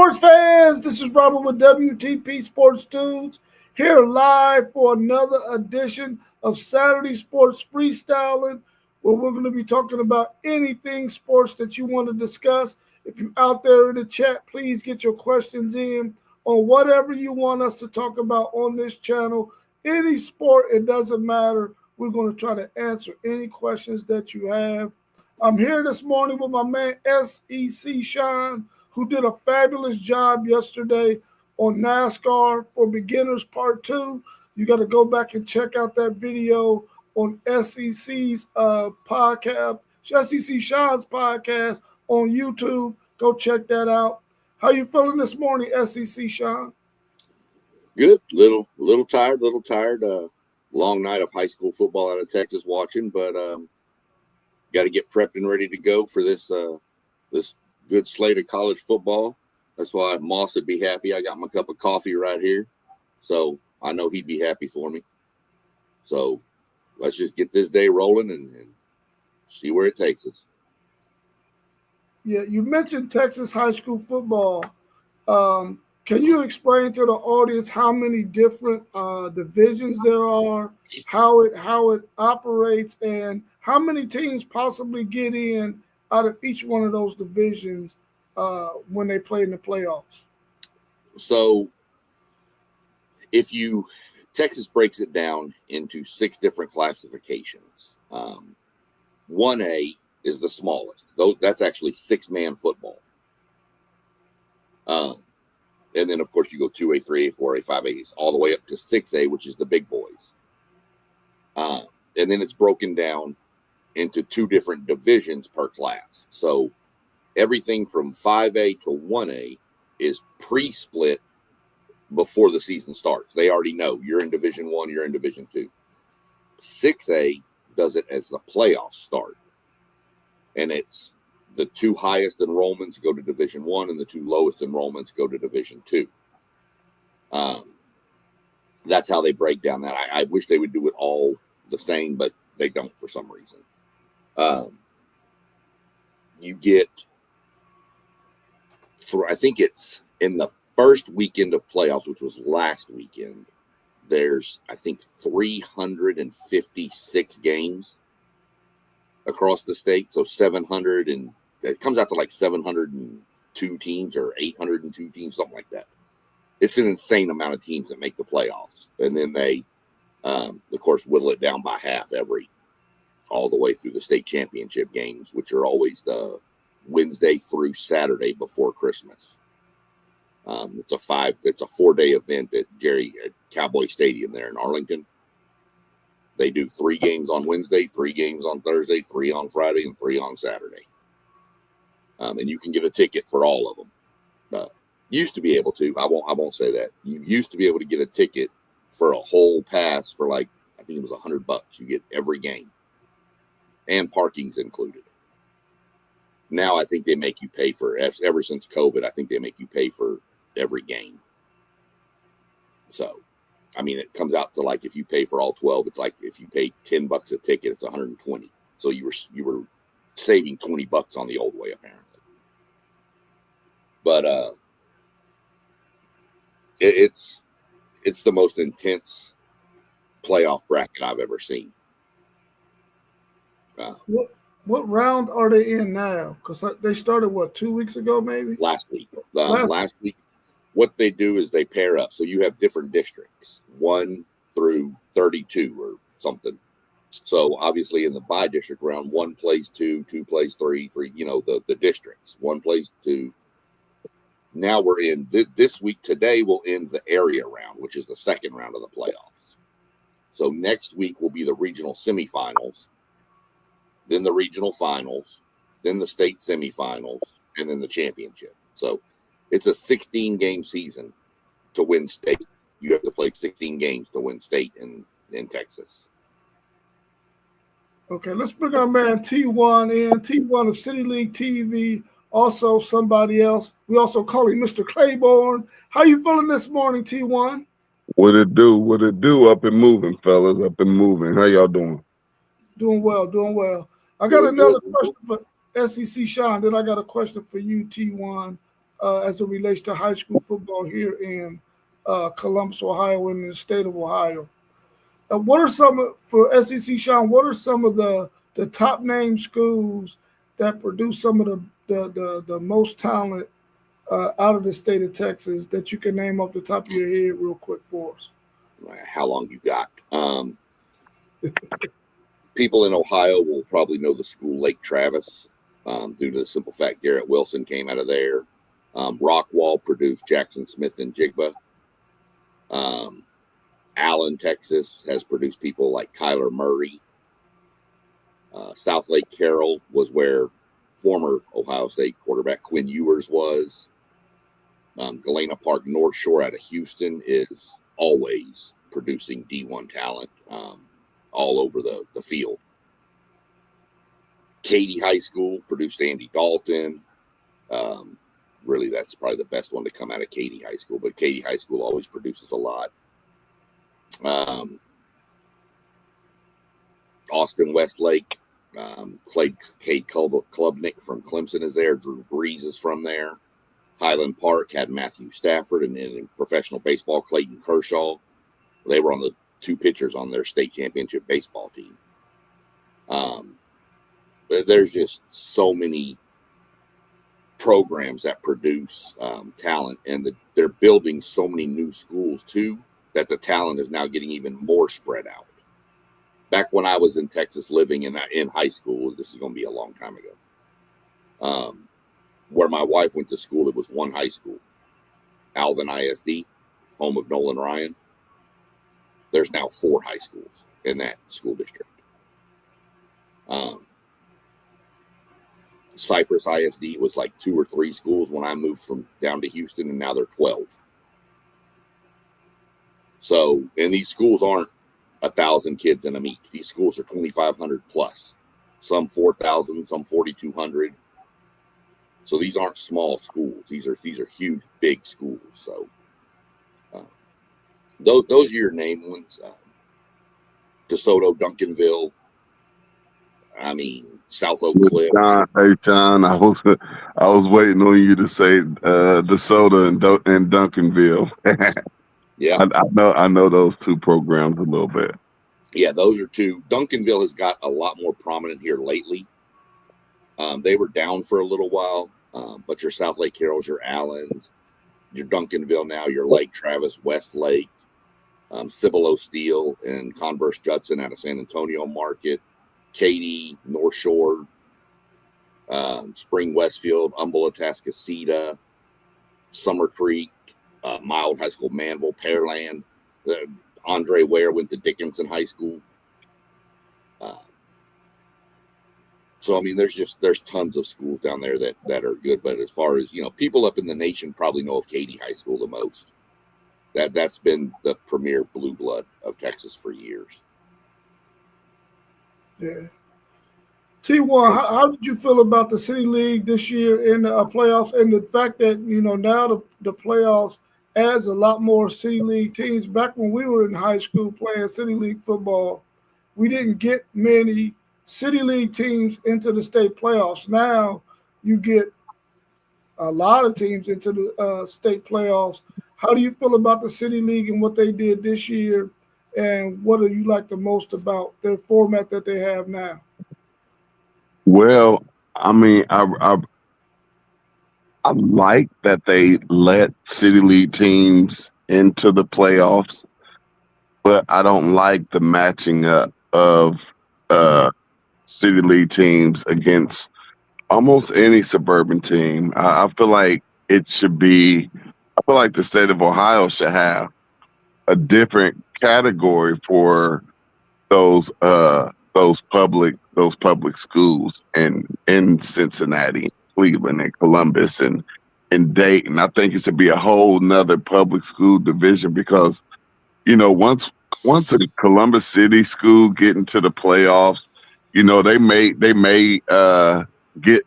Sports fans, this is Robert with WTP Sports Tunes here live for another edition of Saturday Sports Freestyling, where we're going to be talking about anything sports that you want to discuss. If you're out there in the chat, please get your questions in on whatever you want us to talk about on this channel. Any sport, it doesn't matter. We're going to try to answer any questions that you have. I'm here this morning with my man SEC Sean, who did a fabulous job yesterday on NASCAR for Beginners Part 2. You got to go back and check out that video on SEC's podcast, SEC Sean's podcast on YouTube. Go check that out. How you feeling this morning, SEC Sean? Good. Little tired. Long night of high school football out of Texas watching, but got to get prepped and ready to go for this this good slate of college football. That's why Moss would be happy. I got my cup of coffee right here, so I know he'd be happy for me. So let's just get this day rolling and see where it takes us. Yeah, you mentioned Texas high school football. Can you explain to the audience how many different divisions there are, how it operates, and how many teams possibly get in out of each one of those divisions when they play in the playoffs? So Texas breaks it down into 6 different classifications. 1A is the smallest. That's actually 6-man football. And then, of course, you go 2A, 3A, 4A, 5A, all the way up to 6A, which is the big boys. And then it's broken down into 2 different divisions per class. So everything from 5A to 1A is pre-split before the season starts. They already know you're in Division 1, you're in Division 2. 6A does it as the playoffs start. And it's the 2 highest enrollments go to Division 1 and the 2 lowest enrollments go to Division 2. That's how they break down that. I wish they would do it all the same, but they don't for some reason. You get, I think it's in the first weekend of playoffs, which was last weekend, there's, I think, 356 games across the state. So 700, and it comes out to like 702 teams or 802 teams, something like that. It's an insane amount of teams that make the playoffs. And then they, of course, whittle it down by half all the way through the state championship games, which are always the Wednesday through Saturday before Christmas. It's a 4-day event at Cowboy Stadium there in Arlington. They do 3 games on Wednesday, 3 games on Thursday, 3 on Friday, and 3 on Saturday. And you can get a ticket for all of them. Used to be able to. I won't say that. You used to be able to get a ticket for a whole pass for I think it was $100. You get every game, and parking's included. Now I think they make you pay for, ever since COVID, I think they make you pay for every game. So, I mean, it comes out to if you pay for all 12, it's like if you pay $10 a ticket, it's $120. So you were saving $20 on the old way, apparently. But it's the most intense playoff bracket I've ever seen. What round are they in now? Because they started, 2 weeks ago, maybe? Last week. Last week, what they do is they pair up. So you have different districts, 1 through 32 or something. So obviously in the bi-district round, 1 plays 2, 2 plays 3, the districts. 1 plays 2. Now we're in this week. Today we'll end the area round, which is the second round of the playoffs. So next week will be the regional semifinals, then the regional finals, then the state semifinals, and then the championship. So it's a 16-game season to win state. You have to play 16 games to win state in Texas. Okay, let's bring our man T1 in. T1 of City League TV, also somebody else. We also call him Mr. Claiborne. How you feeling this morning, T1? What it do? What it do? Up and moving, fellas. Up and moving. How y'all doing? Doing well. I got another question for SEC Sean. Then I got a question for you, T1. as it relates to high school football here in Columbus, Ohio, and in the state of Ohio. What are some for SEC, Sean? What are some of the top name schools that produce some of the most talent out of the state of Texas that you can name off the top of your head real quick for us? How long you got? People in Ohio will probably know the school Lake Travis due to the simple fact Garrett Wilson came out of there. Rockwall produced Jackson Smith and Jigba. Allen, Texas has produced people like Kyler Murray. South Lake Carroll was where former Ohio State quarterback Quinn Ewers was. Galena Park North Shore out of Houston is always producing D1 talent all over the field. Katy High School produced Andy Dalton. Really, that's probably the best one to come out of Katy High School, but Katy High School always produces a lot. Austin Westlake, Cade Klubnik from Clemson is there. Drew Brees is from there. Highland Park had Matthew Stafford, and in professional baseball, Clayton Kershaw. They were on the two pitchers on their state championship baseball team. But there's just so many programs that produce talent, and they're building so many new schools too, that the talent is now getting even more spread out. Back when I was in Texas living in high school, this is going to be a long time ago, where my wife went to school, it was one high school, Alvin ISD, home of Nolan Ryan. There's now 4 high schools in that school district. Cypress ISD was like 2 or 3 schools when I moved from down to Houston, and now they're 12. So, and these schools aren't 1,000 kids in them each. These schools are 2,500 plus, some 4,000, some 4,200. So these aren't small schools. These are huge, big schools. So those are your name ones. DeSoto, Duncanville. I mean, South Oak Cliff. Hey John, I was waiting on you to say DeSoto and Duncanville. Yeah, I know those 2 programs a little bit. Yeah, those are 2. Duncanville has got a lot more prominent here lately. They were down for a little while, but your South Lake Carrolls, your Allens, your Duncanville now, your Lake Travis, Westlake, Cibolo Steel, and Converse Judson out of San Antonio Market, Katy, North Shore, Spring Westfield, Humboldt, Atascocita, Summer Creek, Mild High School, Manville, Pearland. Andre Ware went to Dickinson High School. So, I mean, there's tons of schools down there that are good. But as far as, people up in the nation probably know of Katy High School the most. That's been the premier blue blood of Texas for years. Yeah. T1, how did you feel about the City League this year in the playoffs, and the fact that, now the playoffs adds a lot more City League teams? Back when we were in high school playing City League football, we didn't get many City League teams into the state playoffs. Now you get a lot of teams into the state playoffs. How do you feel about the City League and what they did this year? And what do you like the most about their format that they have now? Well, I mean, I like that they let City League teams into the playoffs, but I don't like the matching up of City League teams against almost any suburban team. I feel like it should be. I feel like the state of Ohio should have a different category for those public schools in Cincinnati, Cleveland, and Columbus, and Dayton. I think it should be a whole nother public school division, because once a Columbus City school get into the playoffs, they may get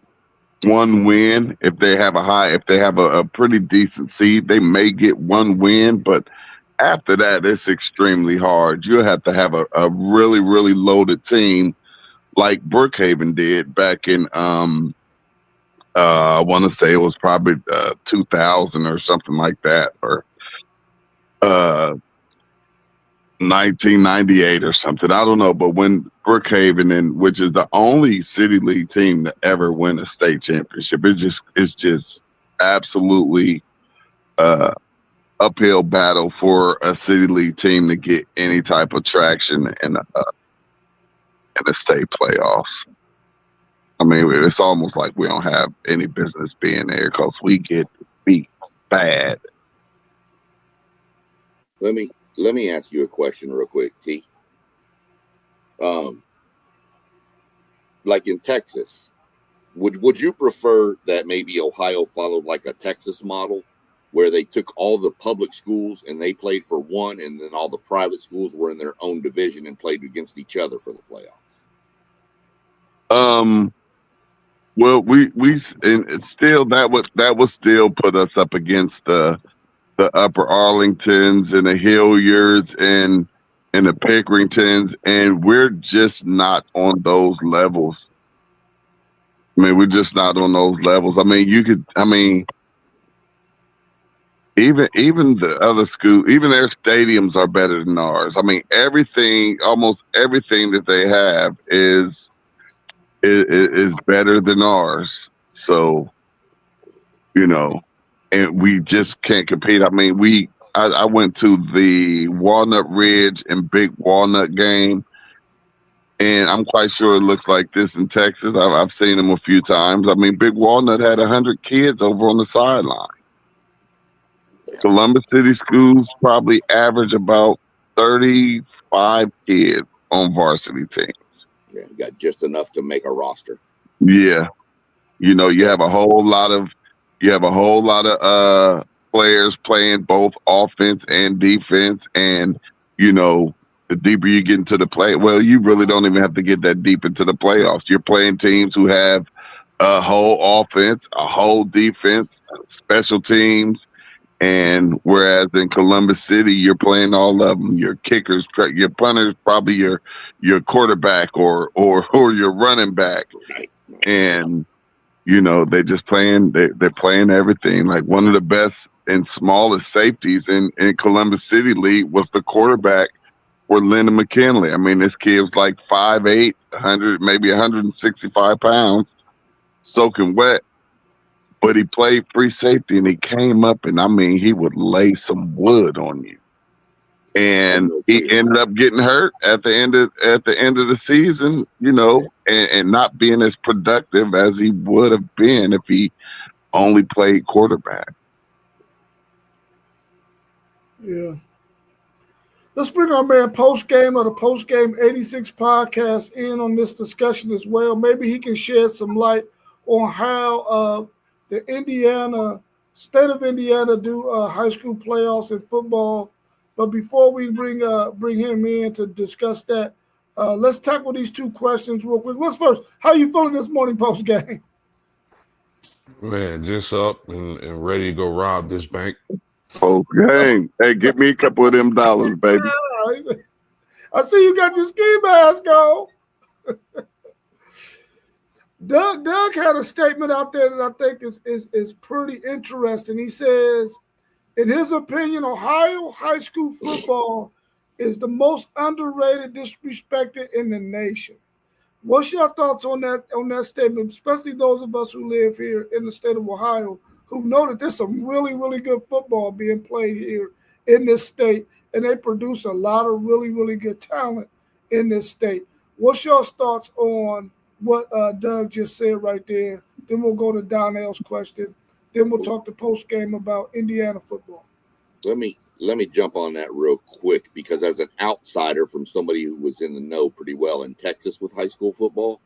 one win. If they have a pretty decent seed, they may get one win, but after that, it's extremely hard. You'll have to have a really, really loaded team like Brookhaven did back in I want to say it was probably 2000 or something like that, or 1998 or something. I don't know. But when Brookhaven, which is the only city league team to ever win a state championship, it's just absolutely uphill battle for a city league team to get any type of traction in the state playoffs. I mean, it's almost like we don't have any business being there because we get beat bad. Let me ask you a question real quick, T. Like in Texas, would you prefer that maybe Ohio followed like a Texas model, where they took all the public schools and they played for one, and then all the private schools were in their own division and played against each other for the playoffs? Well, we and still that would still put us up against the Upper Arlingtons and the Hilliards and the Pickeringtons, and we're just not on those levels. I mean, we're just not on those levels. I mean, even the other schools, even their stadiums are better than ours. I mean, almost everything that they have is better than ours. So, and we just can't compete. I mean, I went to the Walnut Ridge and Big Walnut game, and I'm quite sure it looks like this in Texas. I've seen them a few times. I mean, Big Walnut had 100 kids over on the sideline. Columbus City schools probably average about 35 kids on varsity teams. Yeah, you got just enough to make a roster. Yeah. You have a whole lot of players playing both offense and defense, and the deeper you get into the play, well, you really don't even have to get that deep into the playoffs. You're playing teams who have a whole offense, a whole defense, special teams, and whereas in Columbus City, you're playing all of them. Your kickers, your punters, probably your quarterback or your running back, and they're just playing. They're playing everything. Like one of the best and smallest safeties in Columbus City League was the quarterback for Lyndon McKinley. I mean, this kid's like 5'8", 100, maybe 165 pounds, soaking wet. But he played free safety, and he came up, and I mean, he would lay some wood on you. And he ended up getting hurt at the end of the season, and not being as productive as he would have been if he only played quarterback. Yeah. Let's bring our man Post Game of the Post Game 86 podcast in on this discussion as well. Maybe he can shed some light on how the state of Indiana do high school playoffs in football. But before we bring him in to discuss that, let's tackle these two questions real quick. Let's first, how you feeling this morning, Post Game? Man, just up and ready to go rob this bank. Post Game. Hey, give me a couple of them dollars, baby. I see you got your ski mask on. Doug had a statement out there that I think is pretty interesting. He says, in his opinion, Ohio high school football is the most underrated, disrespected in the nation. What's your thoughts on that statement, especially those of us who live here in the state of Ohio, who know that there's some really, really good football being played here in this state, and they produce a lot of really, really good talent in this state. What's your thoughts on what Doug just said right there? Then we'll go to Donnell's question. Then we'll talk the post game about Indiana football. Let me jump on that real quick, because as an outsider from somebody who was in the know pretty well in Texas with high school football,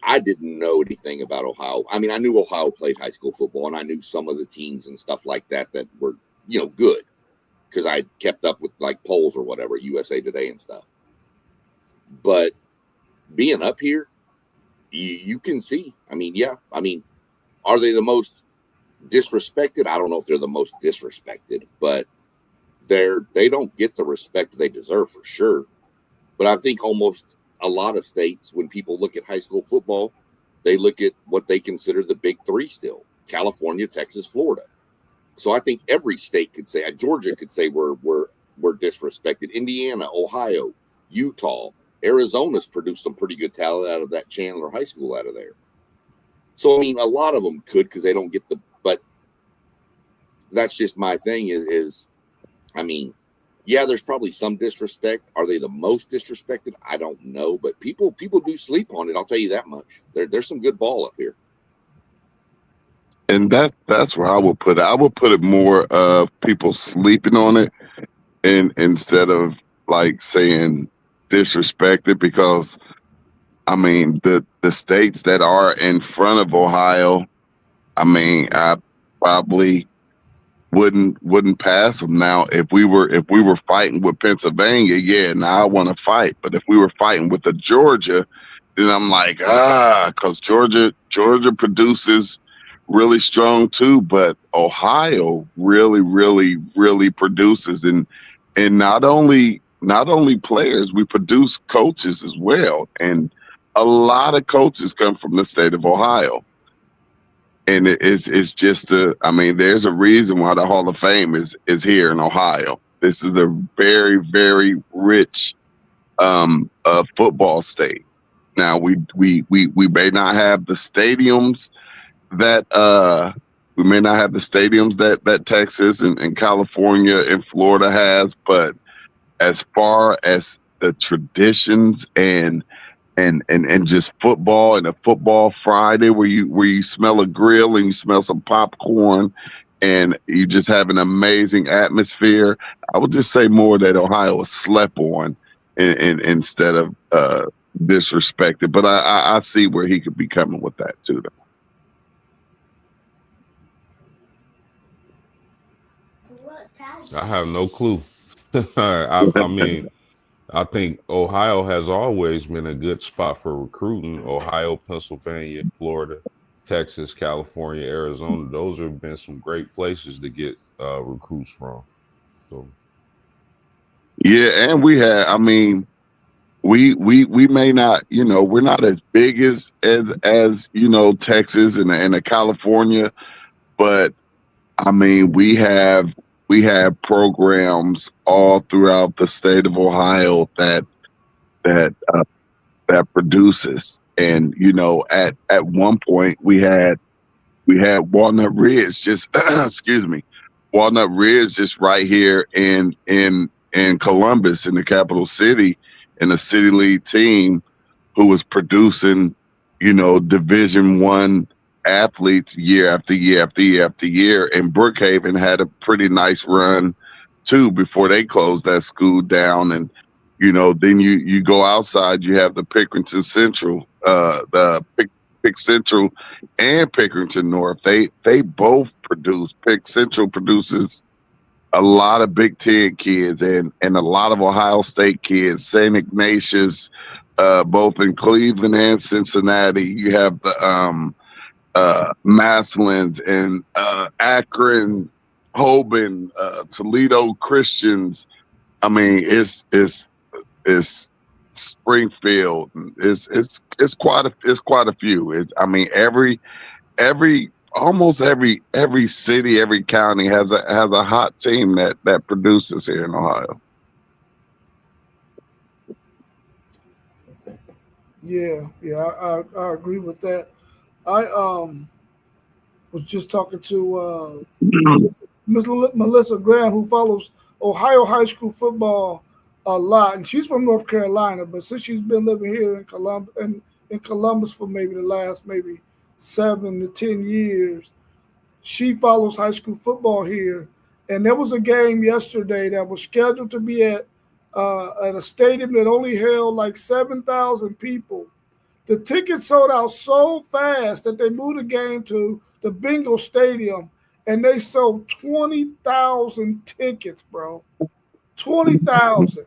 I didn't know anything about Ohio. I mean, I knew Ohio played high school football, and I knew some of the teams and stuff like that were, good, because I kept up with like polls or whatever, USA Today and stuff. But being up here, you can see. I mean, yeah. I mean, are they the most disrespected? I don't know if they're the most disrespected, but they don't get the respect they deserve for sure. But I think almost a lot of states, when people look at high school football, they look at what they consider the big three still: California, Texas, Florida. So I think every state could say, Georgia could say we're disrespected. Indiana, Ohio, Utah, Arizona's produced some pretty good talent out of that Chandler High School out of there. So I mean, a lot of them could because they don't get the. But that's just my thing. Is I mean, yeah, there's probably some disrespect. Are they the most disrespected? I don't know, but people do sleep on it. I'll tell you that much. There's some good ball up here. And that's where I would put it. I would put it more of people sleeping on it, and instead of like saying disrespected, because I mean the states that are in front of Ohio, I mean I probably wouldn't pass them. Now if we were fighting with Pennsylvania, yeah, now I want to fight. But if we were fighting with the Georgia, then I'm like, because Georgia produces really strong too, but Ohio really produces, and not only players, we produce coaches as well, and a lot of coaches come from the state of Ohio. And it's just I mean, there's a reason why the Hall of Fame is here in Ohio. This is a very rich football state. Now we may not have the stadiums that Texas and California and Florida has, but as far as the traditions and just football and a football Friday where you smell a grill and you smell some popcorn and you just have an amazing atmosphere, I would just say more that Ohio is slept on instead of disrespected. But I see where he could be coming with that too, though. I have no clue. I mean, I think Ohio has always been a good spot for recruiting. Ohio, Pennsylvania, Florida, Texas, California, Arizona. Those have been some great places to get recruits from. So Yeah, and we had. I mean, we may not. We're not as big as Texas and California, but I mean, we have programs all throughout the state of Ohio that that produces. And at one point we had Walnut Ridge, just excuse me, Walnut Ridge, just right here in Columbus, in the capital city, in a city league team who was producing Division I athletes year after year after year after year. And Brookhaven had a pretty nice run too before they closed that school down. And then you go outside, you have the Pickerington Central, the Pick Central and Pickerington North. They both produce. Pick Central produces a lot of Big Ten kids and a lot of Ohio State kids. St. Ignatius, both in Cleveland and Cincinnati. You have the Massillons and Akron, Hoban, Toledo Christians. I mean, it's Springfield. It's quite a few. I mean, almost every city, every county has a hot team that produces here in Ohio. Yeah, I agree with that. I was just talking to Miss Melissa Graham, who follows Ohio high school football a lot, and she's from North Carolina, but since she's been living here in Columbus for maybe the last 7 to 10 years, she follows high school football here. And there was a game yesterday that was scheduled to be at a stadium that only held like 7,000 people. The tickets sold out so fast that they moved the game to the Bingo Stadium, and they sold 20,000 tickets, bro. 20,000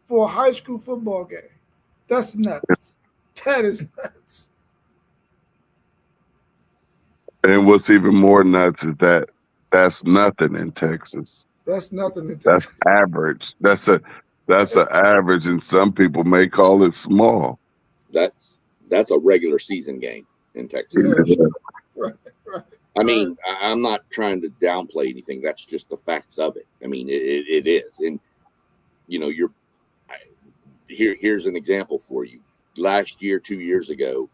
for a high school football game. That's nuts. That is nuts. And what's even more nuts is that's nothing in Texas. That's nothing in That's Texas. average. That's an average, and some people may call it small. That's a regular season game. in Texas. Yes. Right, right. I mean, I'm not trying to downplay anything. That's just the facts of it. I mean, it is. And, you know, here's an example for you. Last year, 2 years ago,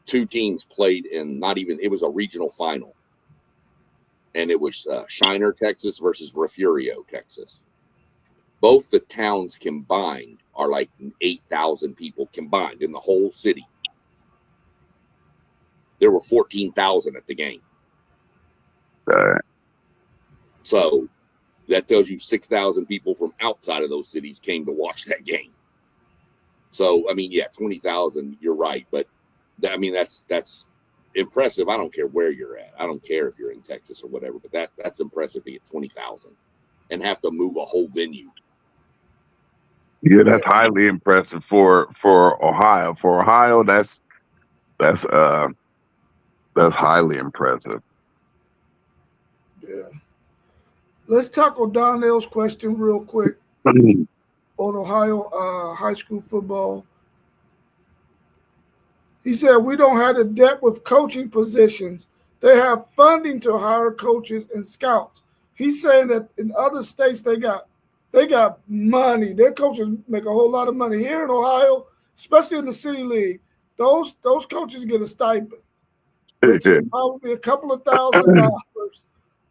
two teams played in it was a regional final. And it was Shiner, Texas versus Refugio, Texas. Both the towns combined are like 8,000 people combined in the whole city. There were 14,000 at the game. So that tells you 6,000 people from outside of those cities came to watch that game. So, I mean, yeah, 20,000, you're right. But, I mean, that's impressive. I don't care where you're at. I don't care if you're in Texas or whatever. But that's impressive to get 20,000 and have to move a whole venue. Yeah, that's highly impressive for Ohio. For Ohio, that's highly impressive. Yeah. Let's tackle Donnell's question real quick on Ohio high school football. He said, we don't have the depth with coaching positions. They have funding to hire coaches and scouts. He's saying that in other states they got money. Their coaches make a whole lot of money. Here in Ohio, especially in the city league, those coaches get a stipend, which is probably a couple of $1,000.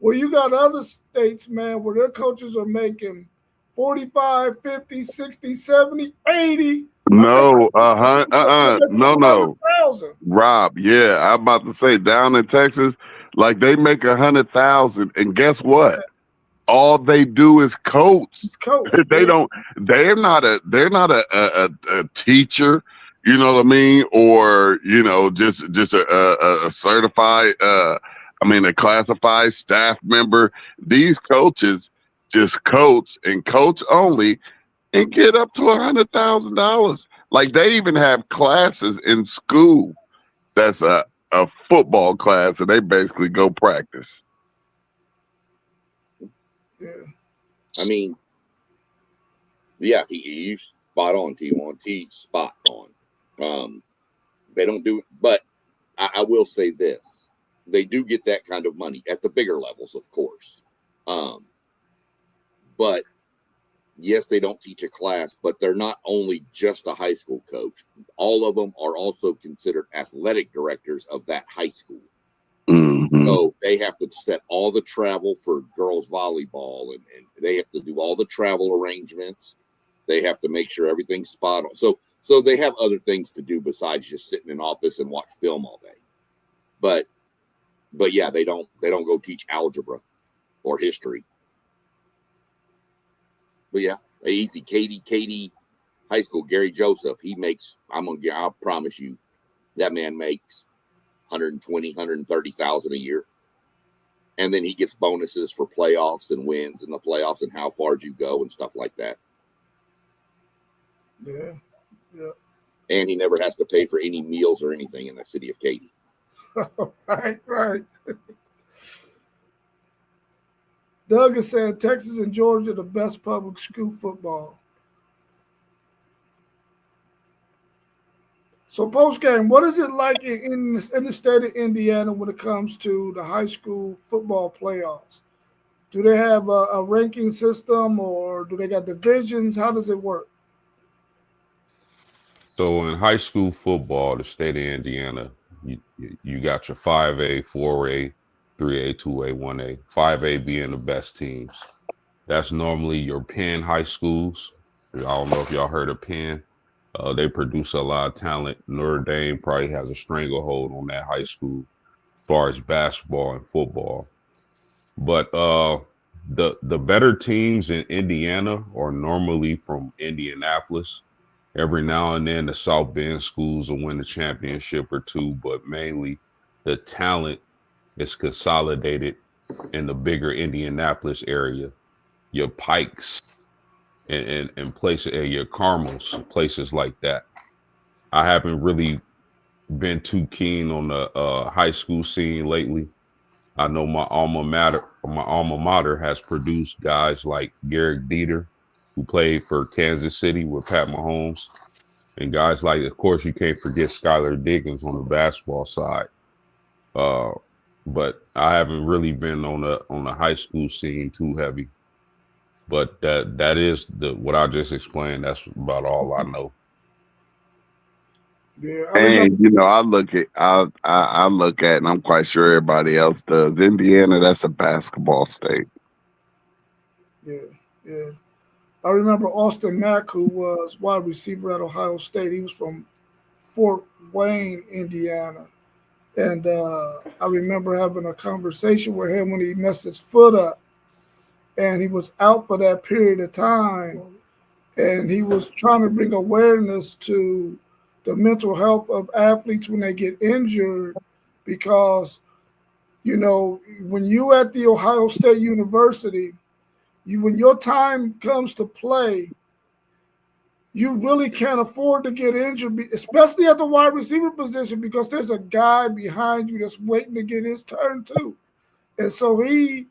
Where you got other states, man, where their coaches are making 45, 50, 60, 70, 80. No, no. Rob, yeah, I'm about to say down in Texas, like they make 100,000, and guess what? All they do is coach. They're not a teacher, you know what I mean, or you know, just a certified, a classified staff member. These coaches just coach and coach only, and get up to $100,000. Like they even have classes in school that's a football class, and they basically go practice. Yeah. I mean, yeah, you spot on, T1. Spot on. They don't do it, but I will say this. They do get that kind of money at the bigger levels, of course. But yes, they don't teach a class, but they're not only just a high school coach. All of them are also considered athletic directors of that high school. Mm-hmm. So they have to set all the travel for girls volleyball, and they have to do all the travel arrangements. They have to make sure everything's spot on. So they have other things to do besides just sit in an office and watch film all day. But yeah, they don't go teach algebra or history. But yeah, easy. Katie High School, Gary Joseph, he makes, I'll promise you, that man makes 120, 130,000 a year. And then he gets bonuses for playoffs and wins in the playoffs and how far you go and stuff like that. Yeah. Yeah. And he never has to pay for any meals or anything in the city of Katy. Right. Doug is saying Texas and Georgia are the best public school football. So post-game, what is it like in the state of Indiana when it comes to the high school football playoffs? Do they have a ranking system, or do they got divisions? How does it work? So in high school football, the state of Indiana, you got your 5A, 4A, 3A, 2A, 1A, 5A being the best teams. That's normally your Penn high schools. I don't know if y'all heard of Penn. They produce a lot of talent. Notre Dame probably has a stranglehold on that high school as far as basketball and football. But the better teams in Indiana are normally from Indianapolis. Every now and then the South Bend schools will win a championship or two, but mainly the talent is consolidated in the bigger Indianapolis area. Your Pikes and places, your Carmels, places like that. I haven't really been too keen on the high school scene lately. I know my alma mater has produced guys like Garrett Dieter, who played for Kansas City with Pat Mahomes. And guys like, of course, you can't forget Skylar Diggins on the basketball side. Uh, but I haven't really been on the high school scene too heavy. But that is the what I just explained. That's about all I know. Yeah, I remember. And I look at, and I'm quite sure everybody else does. Indiana, that's a basketball state. Yeah, yeah. I remember Austin Mack, who was wide receiver at Ohio State. He was from Fort Wayne, Indiana. And I remember having a conversation with him when he messed his foot up and he was out for that period of time. And he was trying to bring awareness to the mental health of athletes when they get injured because, when you at the Ohio State University, when your time comes to play, you really can't afford to get injured, especially at the wide receiver position, because there's a guy behind you that's waiting to get his turn too. And so he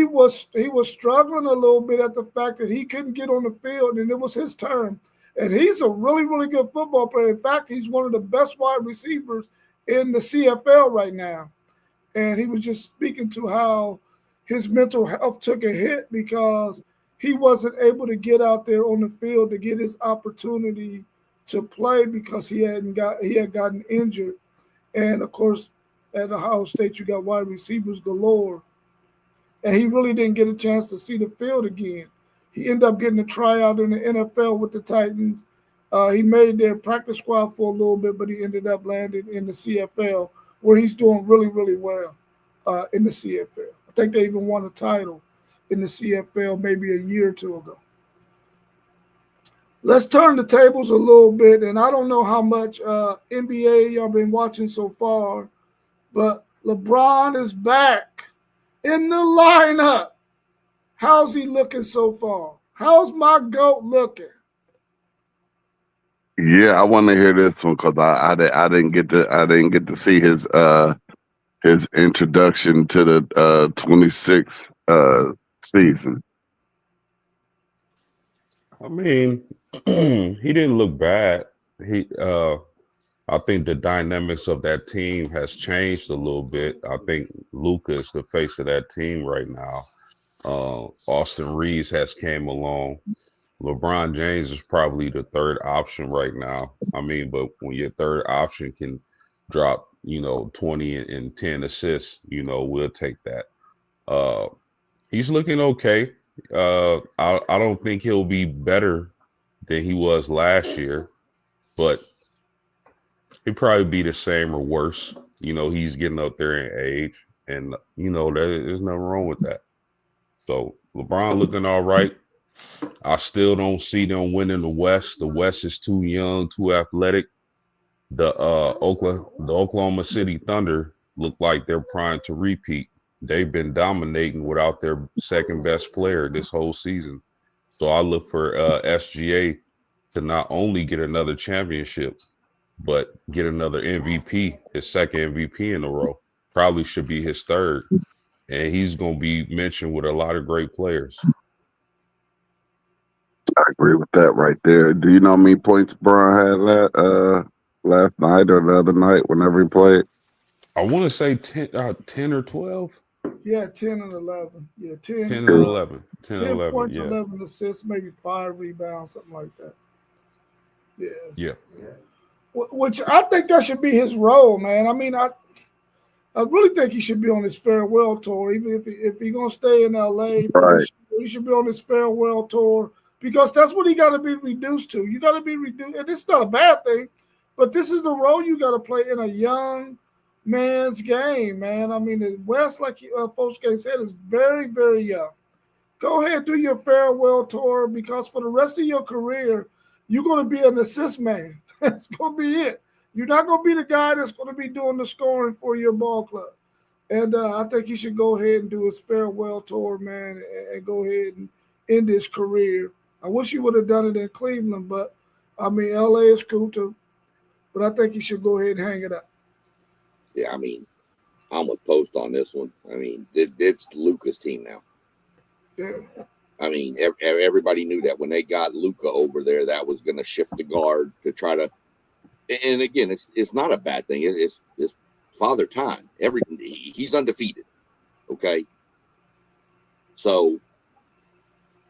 was struggling a little bit at the fact that he couldn't get on the field, and it was his turn. And he's a really, really good football player. In fact, he's one of the best wide receivers in the CFL right now. And he was just speaking to how his mental health took a hit because he wasn't able to get out there on the field to get his opportunity to play because he had gotten injured. And of course, at Ohio State, you got wide receivers galore, and he really didn't get a chance to see the field again. He ended up getting a tryout in the NFL with the Titans. He made their practice squad for a little bit, but he ended up landing in the CFL, where he's doing really, really well in the CFL. I think they even won a title in the CFL maybe a year or two ago. Let's turn the tables a little bit, and I don't know how much NBA y'all been watching so far, but LeBron is back in the lineup. How's he looking so far? How's my GOAT looking? Yeah, I want to hear this one because I didn't get to see his introduction to the 26 season. I mean, he didn't look bad. He I think the dynamics of that team has changed a little bit. I think Luka is the face of that team right now. Austin Reeves has came along. LeBron James is probably the third option right now. I mean, but when your third option can drop, 20 and 10 assists, we'll take that. Uh, he's looking okay. I don't think he'll be better than he was last year, but he'd probably be the same or worse. He's getting up there in age, and there's nothing wrong with that. So LeBron looking all right. I still don't see them winning the West. The West is too young, too athletic. The Oklahoma City Thunder look like they're primed to repeat. They've been dominating without their second best player this whole season. So I look for SGA to not only get another championship, but get another MVP, his second MVP in a row. Probably should be his third. And he's going to be mentioned with a lot of great players. I agree with that right there. Do you know how many points Bron had last night or the other night whenever he played? I want to say 10 or 12. Yeah, 10 and 11. Yeah, 10 10, and 11. 10 and 10 11, points, yeah. 11 assists, maybe 5 rebounds, something like that. Yeah. Yeah. Which I think that should be his role, man. I mean, I really think he should be on his farewell tour, even if he's gonna stay in LA for Right. this year. He should be on his farewell tour because that's what he got to be reduced to. You got to be reduced, and it's not a bad thing, but this is the role you got to play in a young man's game, man. I mean, the West, like Folks said, is very, very young. Go ahead, do your farewell tour because for the rest of your career, you're going to be an assist man. That's going to be it. You're not going to be the guy that's going to be doing the scoring for your ball club. And I think he should go ahead and do his farewell tour, man, and go ahead and end his career. I wish he would have done it in Cleveland, but I mean, LA is cool too. But I think he should go ahead and hang it up. Yeah, I mean, I'm with Post on this one. I mean, it's Luka's team now. Yeah. I mean, everybody knew that when they got Luka over there, that was going to shift the guard to try to. And again, it's not a bad thing. It's father time. He's undefeated. Okay, so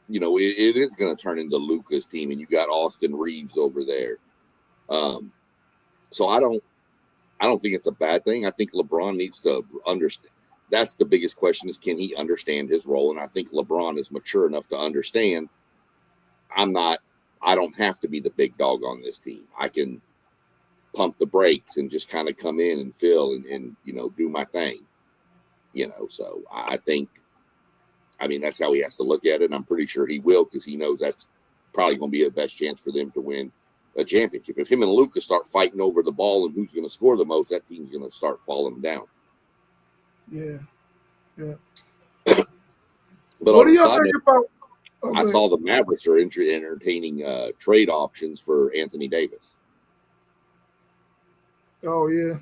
it is going to turn into Luka's team, and you got Austin Reeves over there. So I don't think it's a bad thing. I think LeBron needs to understand. That's the biggest question: is can he understand his role? And I think LeBron is mature enough to understand. I don't have to be the big dog on this team. I can pump the brakes and just kind of come in and fill and do my thing. So I think, that's how he has to look at it. And I'm pretty sure he will, because he knows that's probably going to be the best chance for them to win a championship. If him and Luka start fighting over the ball and who's going to score the most, that team's going to start falling down. Yeah. But what do y'all think about? I saw the Mavericks are entertaining trade options for Anthony Davis. Oh yeah.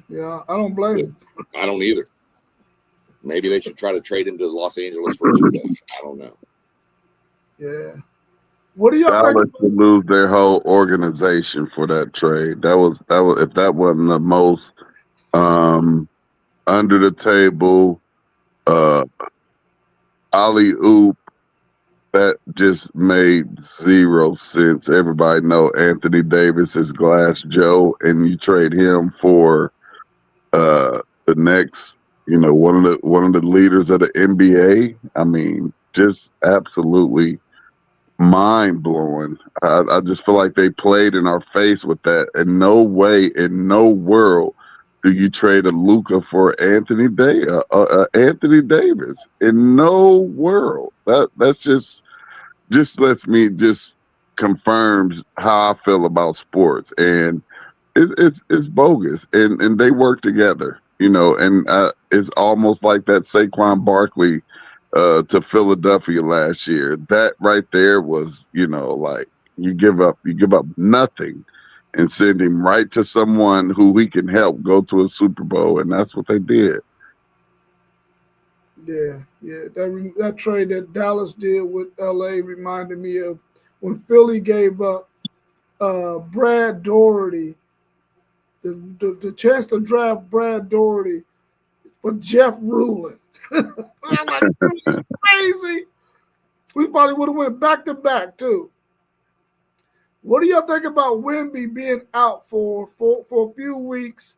I don't blame him. I don't either. Maybe they should try to trade him to Los Angeles for Luka. I don't know. Yeah. What do y'all Dallas think? would lose their whole organization for that trade. That was if that wasn't the most under the table alley oop, that just made zero sense. Everybody know Anthony Davis is Glass Joe, and you trade him for the next, one of the leaders of the NBA. I mean, just absolutely mind blowing. I just feel like they played in our face with that. In no way, in no world, do you trade a Luka for Anthony Anthony Davis? In no world. That's just lets me just confirms how I feel about sports, and it's bogus. And they work together, and it's almost like that Saquon Barkley to Philadelphia last year. That right there was, like you give up nothing and send him right to someone who he can help go to a Super Bowl, and that's what they did. Yeah. That trade that Dallas did with LA reminded me of when Philly gave up Brad Doherty, the chance to draft Brad Doherty for Jeff Rulin. I'm like, crazy. We probably would have went back to back too. What do y'all think about Wemby being out for a few weeks?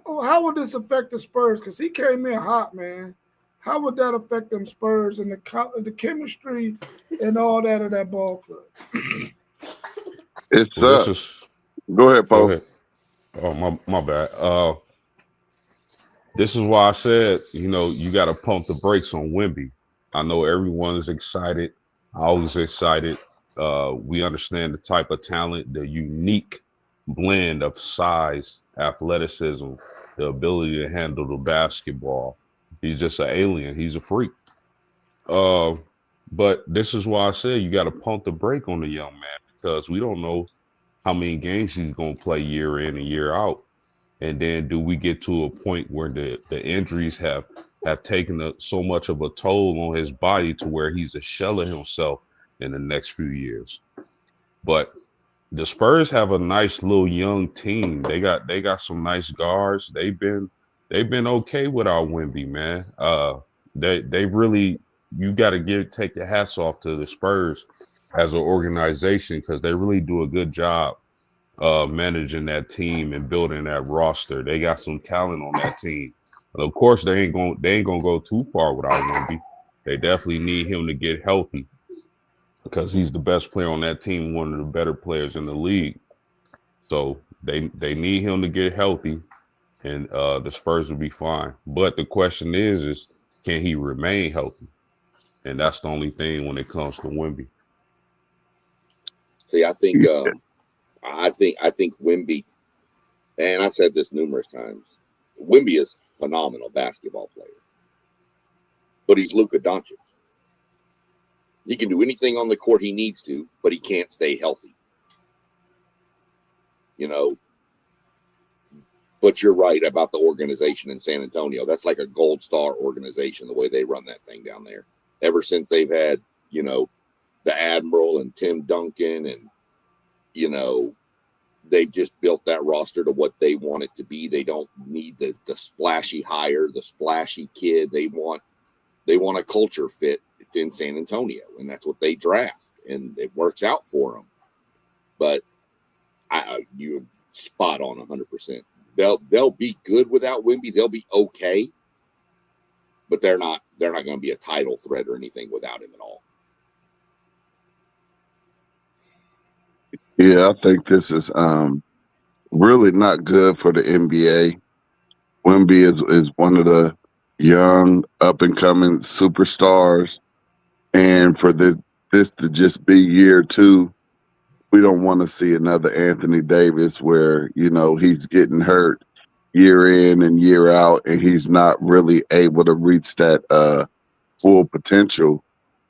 How would this affect the Spurs? Because he came in hot, man. How would that affect them Spurs and the chemistry and all that of that ball club? It's Well, this is. Go ahead, Go Paul. ahead. Oh, my bad. This is why I said, you got to pump the brakes on Wemby. I know everyone is excited. I was excited. We understand the type of talent, the unique blend of size, athleticism, the ability to handle the basketball. He's just an alien. He's a freak. Uh, but this is why I said you got to pump the brake on the young man, because we don't know how many games he's going to play year in and year out. And then do we get to a point where the injuries have taken so much of a toll on his body to where he's a shell of himself in the next few years? But the Spurs have a nice little young team. They got some nice guards. They've been okay without Wemby, man. They really, you got to take the hats off to the Spurs as an organization, because they really do a good job managing that team and building that roster. They got some talent on that team. And of course, they ain't gonna go too far without Wemby. They definitely need him to get healthy, because he's the best player on that team, one of the better players in the league. So they need him to get healthy, and the Spurs will be fine. But the question is can he remain healthy? And that's the only thing when it comes to Wemby. See, I think Wemby, and I said this numerous times, Wemby is a phenomenal basketball player, but he's Luka Doncic. He can do anything on the court he needs to, but he can't stay healthy. But you're right about the organization in San Antonio. That's like a gold star organization, the way they run that thing down there. Ever since they've had, the Admiral and Tim Duncan, and you know, they've just built that roster to what they want it to be. They don't need the splashy hire, the splashy kid. They want a culture fit in San Antonio, and that's what they draft, and it works out for them. But you spot on 100%. They'll be good without Wemby. They'll be okay, but they're not going to be a title threat or anything without him at all. Yeah, I think this is really not good for the NBA. Wemby is one of the young up and coming superstars, and for this to just be year two, we don't want to see another Anthony Davis where he's getting hurt year in and year out, and he's not really able to reach that full potential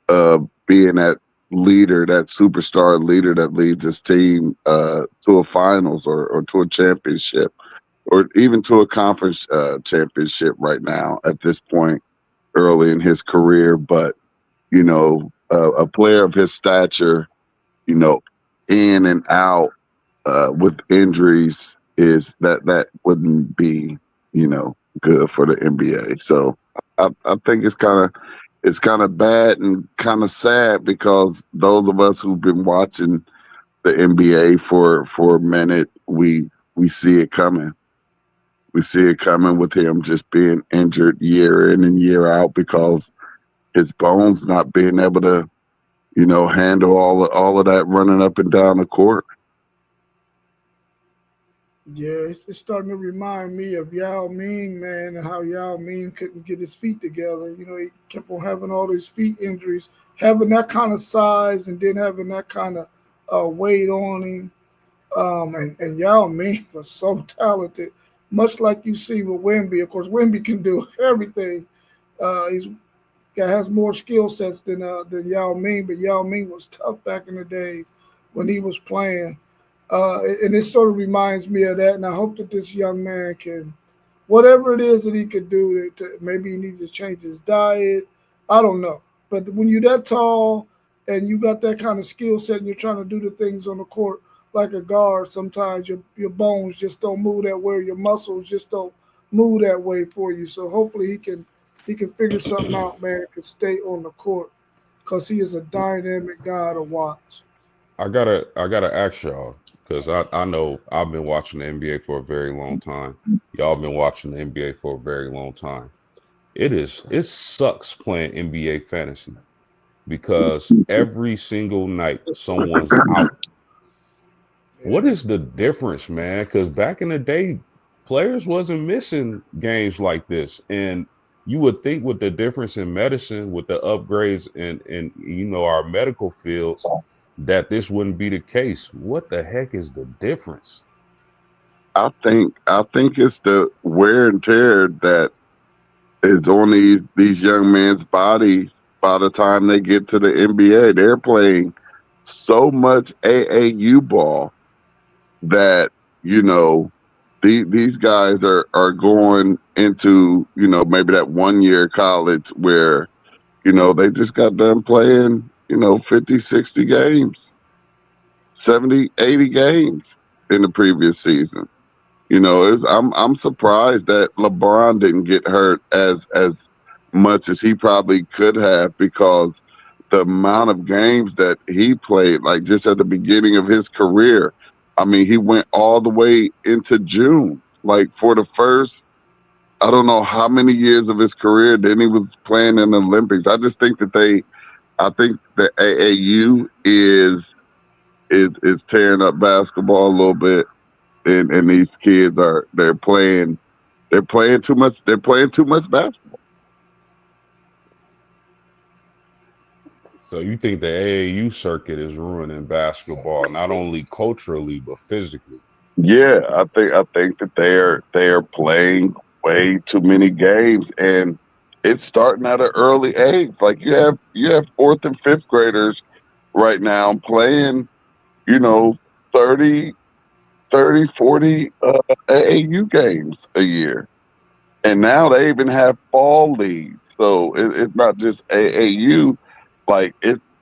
of being that leader, that superstar leader that leads his team to a finals or to a championship or even to a conference championship right now at this point early in his career. But, a player of his stature, in and out with injuries is that wouldn't be, good for the NBA. So I think it's kind of bad and kind of sad because those of us who've been watching the NBA for a minute, we see it coming. We see it coming with him just being injured year in and year out because his bones not being able to, handle all of that running up and down the court. Yeah, it's starting to remind me of Yao Ming, man, and how Yao Ming couldn't get his feet together. He kept on having all these feet injuries, having that kind of size, and then having that kind of weight on him. And Yao Ming was so talented, much like you see with Wemby. Of course, Wemby can do everything. He's guy has more skill sets than Yao Ming, but Yao Ming was tough back in the days when he was playing. And it sort of reminds me of that. And I hope that this young man can, whatever it is that he could do, maybe he needs to change his diet. I don't know. But when you're that tall and you got that kind of skill set and you're trying to do the things on the court like a guard, sometimes your bones just don't move that way. Your muscles just don't move that way for you. So hopefully he can figure something out, man, and can stay on the court because he is a dynamic guy to watch. I gotta ask y'all because I know I've been watching the NBA for a very long time. Y'all been watching the NBA for a very long time. It sucks playing NBA fantasy because every single night someone's out. What Yeah. is the difference, man? Because back in the day, players wasn't missing games like this, and you would think with the difference in medicine, with the upgrades in our medical fields, that this wouldn't be the case. What the heck is the difference? I think it's the wear and tear that is on these young men's bodies by the time they get to the NBA. They're playing so much AAU ball that you know these guys are going into maybe that 1 year college where they just got done playing 50, 60 games, 70, 80 games in the previous season. I'm surprised that LeBron didn't get hurt as much as he probably could have because the amount of games that he played, like just at the beginning of his career, I mean, he went all the way into June, like for the first, I don't know how many years of his career. Then he was playing in the Olympics. I just think I think the AAU is tearing up basketball a little bit, and these kids they're playing too much basketball. So you think the AAU circuit is ruining basketball, not only culturally but physically? Yeah, I think that they are playing way too many games, and it's starting at an early age. Like you have fourth and fifth graders right now playing, you know, 30, 30, 40 AAU games a year. And now they even have fall leagues. So it's not just AAU. Like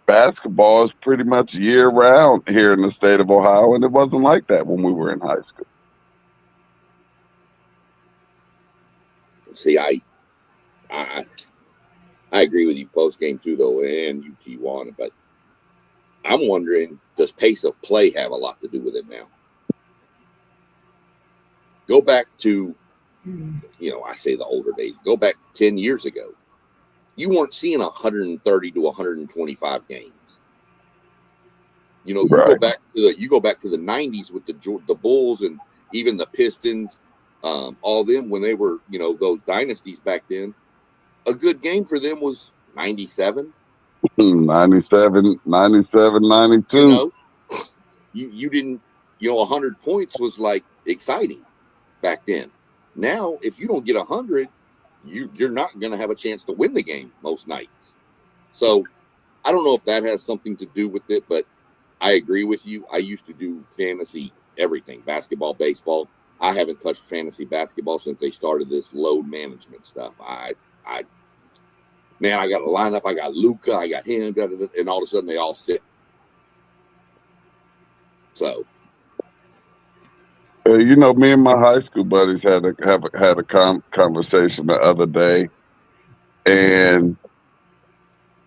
basketball is pretty much year round here in the state of Ohio, and it wasn't like that when we were in high school. See, I I agree with you post game too, though, and UT won. But I'm wondering, does pace of play have a lot to do with it now? Go back to, I say the older days. Go back 10 years ago. You weren't seeing 130 to 125 games. You Right. go back to the 90s with the Bulls and even the Pistons, all them when they were, those dynasties back then. A good game for them was 97. 97, 92. You didn't, 100 points was like exciting back then. Now, if you don't get 100, you're not going to have a chance to win the game most nights. So I don't know if that has something to do with it, but I agree with you. I used to do fantasy everything, basketball, baseball. I haven't touched fantasy basketball since they started this load management stuff. I got a lineup. I got Luca. I got him. And all of a sudden they all sit. So, me and my high school buddies had a conversation the other day, and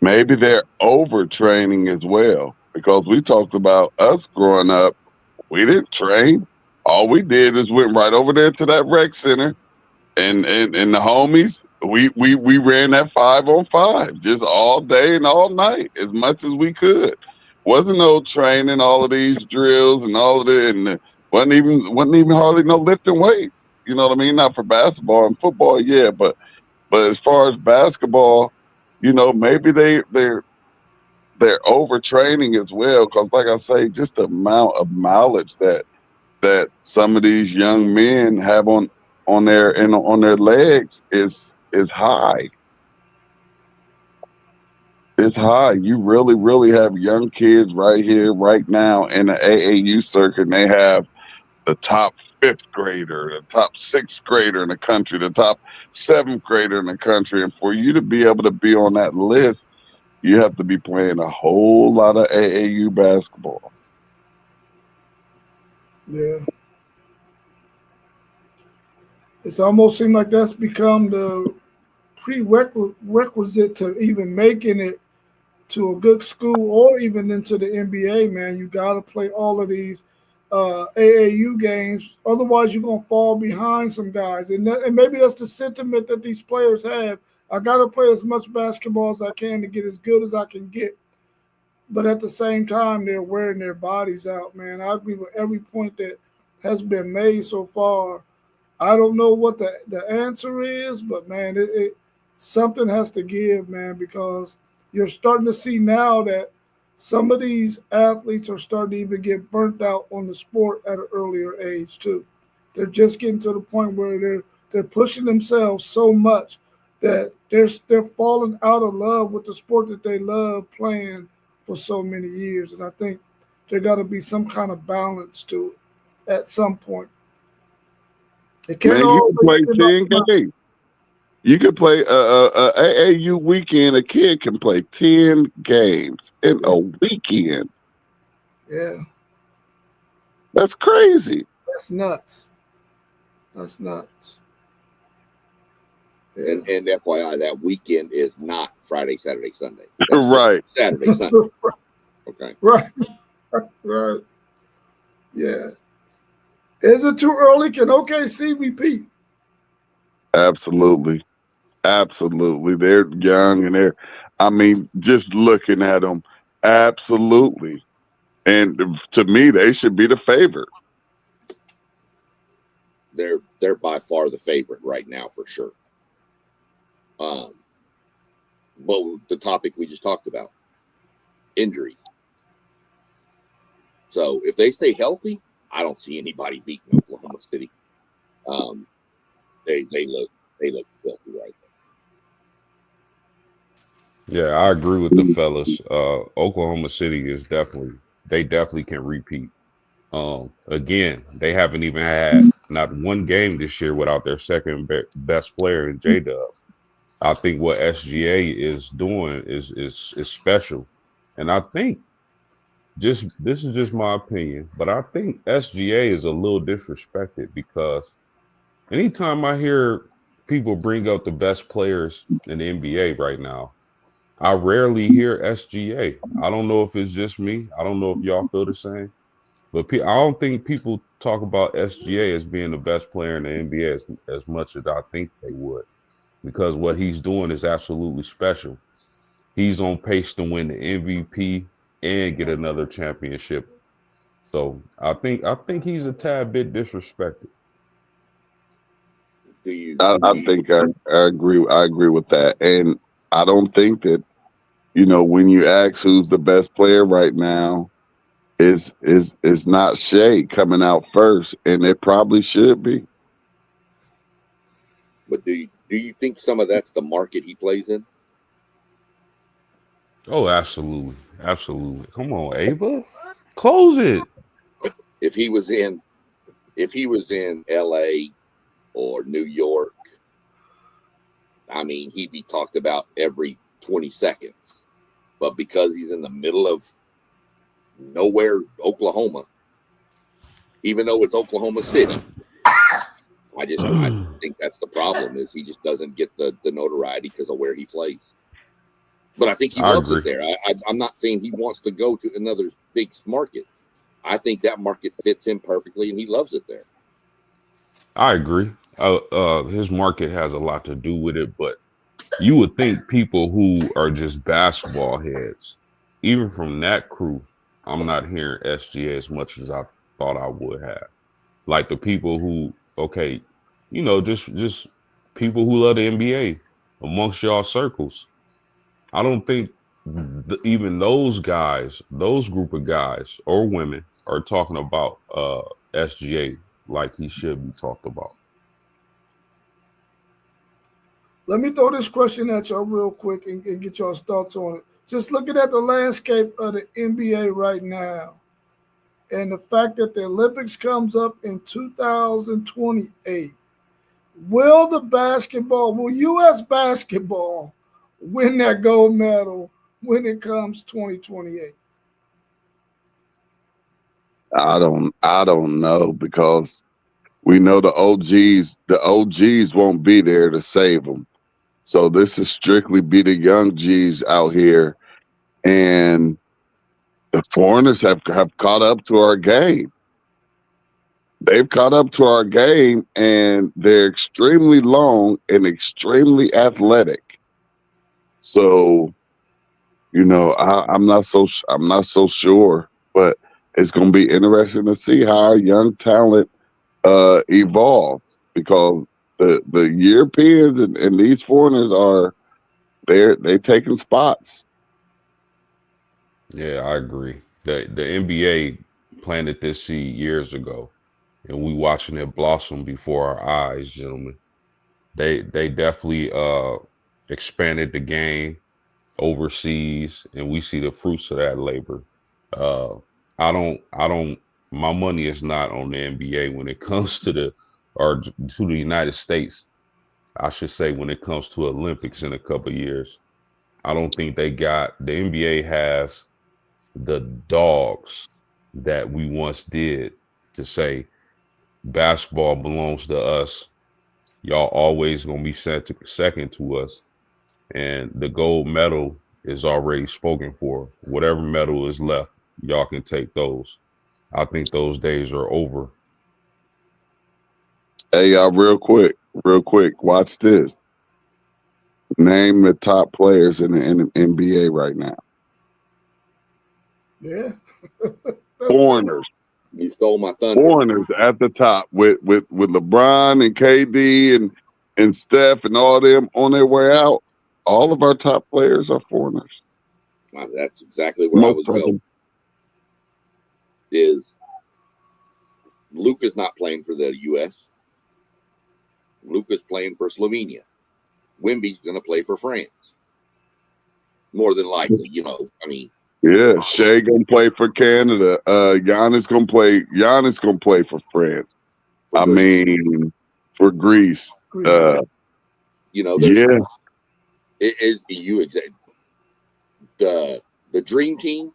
maybe they're overtraining as well, because we talked about us growing up. We didn't train. All we did is went right over there to that rec center, and the homies, we ran that 5-on-5 just all day and all night as much as we could. Wasn't no training, all of these drills and all of it, and wasn't even hardly no lifting weights. You know what I mean? Not for basketball and football, yeah, but as far as basketball, maybe they're overtraining as well, because like I say, just the amount of mileage that some of these young men have on their legs is high. It's high. You really, really have young kids right here, right now in the AAU circuit, and they have the top fifth grader, the top sixth grader in the country, the top seventh grader in the country. And for you to be able to be on that list, you have to be playing a whole lot of AAU basketball. Yeah. It's almost seemed like that's become the prerequisite to even making it to a good school or even into the NBA, man. You got to play all of these AAU games. Otherwise, you're going to fall behind some guys. And maybe that's the sentiment that these players have. I got to play as much basketball as I can to get as good as I can get. But at the same time, they're wearing their bodies out, man. I agree with every point that has been made so far. I don't know what the answer is, but man, something has to give, man, because you're starting to see now that some of these athletes are starting to even get burnt out on the sport at an earlier age too. They're just getting to the point where they're pushing themselves so much that they're falling out of love with the sport that they love playing for so many years. And I think there got to be some kind of balance to it at some point. It can't Man, you can always play be 10 about games. You could play a AAU weekend. A kid can play 10 games in a weekend. yeah, That's crazy. that's nuts. That's nuts. Yeah. and FYI, that weekend is not Friday, Saturday, Sunday. That's Right. Saturday, Sunday. Okay. Right. Right. Yeah. Is it too early? Can OKC repeat? Absolutely. Absolutely. They're young and just looking at them, absolutely. And to me, they should be the favorite. They're by far the favorite right now for sure. But the topic we just talked about, injury. So if they stay healthy, I don't see anybody beating Oklahoma City. They look filthy right Yeah, I agree with the fellas. Oklahoma City they definitely can repeat. Again, they haven't even had not one game this year without their second best player in J Dub. I think what SGA is doing is special. And I think just this is just my opinion, but I think SGA is a little disrespected because anytime I hear people bring up the best players in the NBA right now, I rarely hear SGA. I don't know if it's just me. I don't know if y'all feel the same, but I don't think people talk about SGA as being the best player in the NBA as much as I think they would, because what he's doing is absolutely special. He's on pace to win the MVP and get another championship. So I think he's a tad bit disrespected. Do you? I Do you? think I agree. I agree with that, and I don't think that when you ask who's the best player right now, is not Shea coming out first, and it probably should be. But do you think some of that's the market he plays in? Oh, absolutely, absolutely. Come on, Ava, close it. If he was in if he was in L.A. or New York, I mean, he'd be talked about every 20 seconds. But because he's in the middle of nowhere, Oklahoma, even though it's Oklahoma City, I think that's the problem is he just doesn't get the notoriety because of where he plays. But I think he I loves it agree. there. I'm not saying he wants to go to another big market. I think that market fits him perfectly, and he loves it there. I agree. His market has a lot to do with it, but you would think people who are just basketball heads, even from that crew, I'm not hearing SGA as much as I thought I would have. Like the people who, okay, just people who love the NBA amongst y'all circles. I don't think even those guys, those group of guys or women, are talking about SGA like he should be talked about. Let me throw this question at y'all real quick and get y'all's thoughts on it. Just looking at the landscape of the NBA right now, and the fact that the Olympics comes up in 2028, will U.S. basketball win that gold medal when it comes 2028? I don't know because we know the OGs won't be there to save them. So this is strictly be the young G's out here, and the foreigners have caught up to our game. They've caught up to our game, and they're extremely long and extremely athletic. So I'm not so sure, but it's going to be interesting to see how our young talent evolves because the Europeans and these foreigners they taking spots. Yeah, I agree. The NBA planted this seed years ago, and we watching it blossom before our eyes, gentlemen. They definitely expanded the game overseas, and we see the fruits of that labor. Uh, I don't. My money is not on the NBA when it comes to to the United States. I should say when it comes to Olympics in a couple of years. I don't think the NBA has the dogs that we once did to say basketball belongs to us. Y'all always gonna be second to us, and the gold medal is already spoken for. Whatever medal is left, y'all can take those. I think those days are over. Hey, y'all, real quick, watch this. Name the top players in the NBA right now. Yeah. Foreigners, You stole my thunder. foreigners at the top with LeBron and KD and Steph and all them on their way out. All of our top players are foreigners. That's exactly where I Most was of going. them. Is Luka's not playing for the U.S. Luka's playing for Slovenia. Wimby's going to play for France. More than likely, I mean, Yeah, Shea gonna play for Canada. Giannis gonna play for France. for I Greece. mean, for Greece. Greece. There's Yeah, it is you exact the The Dream Team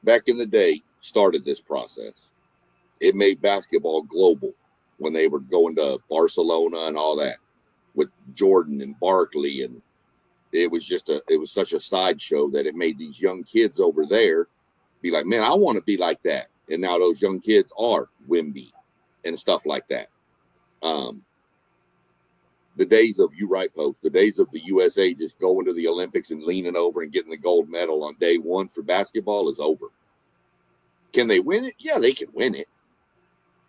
back in the day started this process. It made basketball global when they were going to Barcelona and all that with Jordan and Barkley, and it was such a sideshow that it made these young kids over there be like, man, I want to be like that. And now those young kids are Wimby and stuff like that. The days of, you right, Post, the days of the USA just going to the Olympics and leaning over and getting the gold medal on day one for basketball is over. Can they win it? Yeah, they can win it.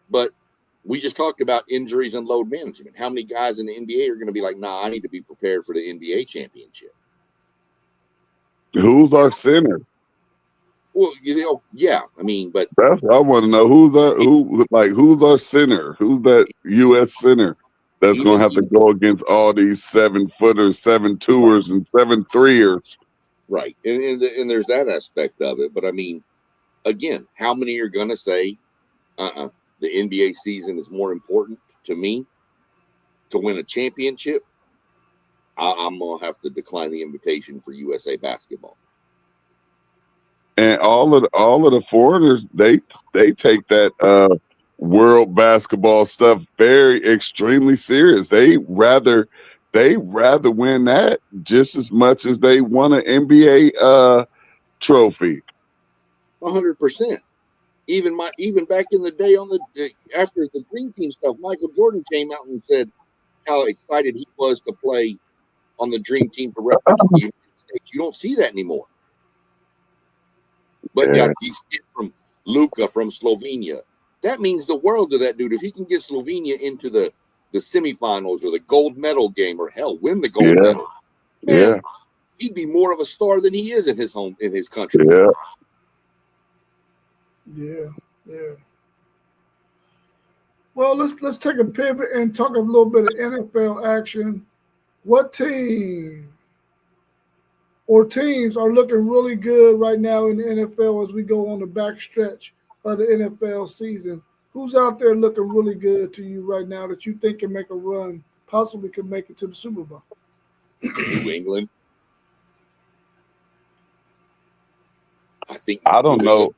But we just talked about injuries and load management. How many guys in the NBA are going to be like, nah, I need to be prepared for the NBA championship? Who's our center? Well, yeah. I mean, but that's what I want to know. Who's our center? Who's that U.S. center that's going to have to go against all these 7-footers, 7-2ers, and 7-3ers? Right, and there's that aspect of it. But I mean, again, how many are going to say, the NBA season is more important to me to win a championship? I'm going to have to decline the invitation for USA basketball. And all of the foreigners, they take that world basketball stuff very extremely serious. They rather win that just as much as they won an NBA trophy. 100%. Even back in the day after the Dream Team stuff, Michael Jordan came out and said how excited he was to play on the Dream Team to represent the United States. You don't see that anymore. But yeah, these kids from Luka from Slovenia, that means the world to that dude. If he can get Slovenia into the semifinals or the gold medal game, or hell, win the gold medal, man, he'd be more of a star than he is in his country. Yeah. Well, let's take a pivot and talk a little bit of NFL action. What team or teams are looking really good right now in the NFL as we go on the back stretch of the NFL season? Who's out there looking really good to you right now that you think can make a run, possibly can make it to the Super Bowl? New England. I don't know.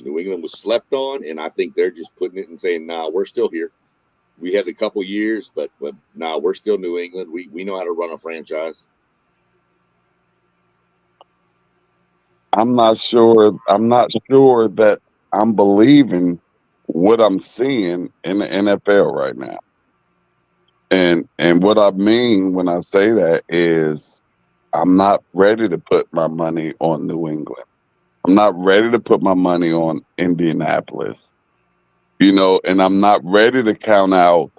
New England was slept on, and I think they're just putting it and saying, nah, we're still here. We had a couple years, but nah, we're still New England. We know how to run a franchise. I'm not sure that I'm believing what I'm seeing in the NFL right now. And what I mean when I say that is I'm not ready to put my money on New England. I'm not ready to put my money on Indianapolis. And I'm not ready to count out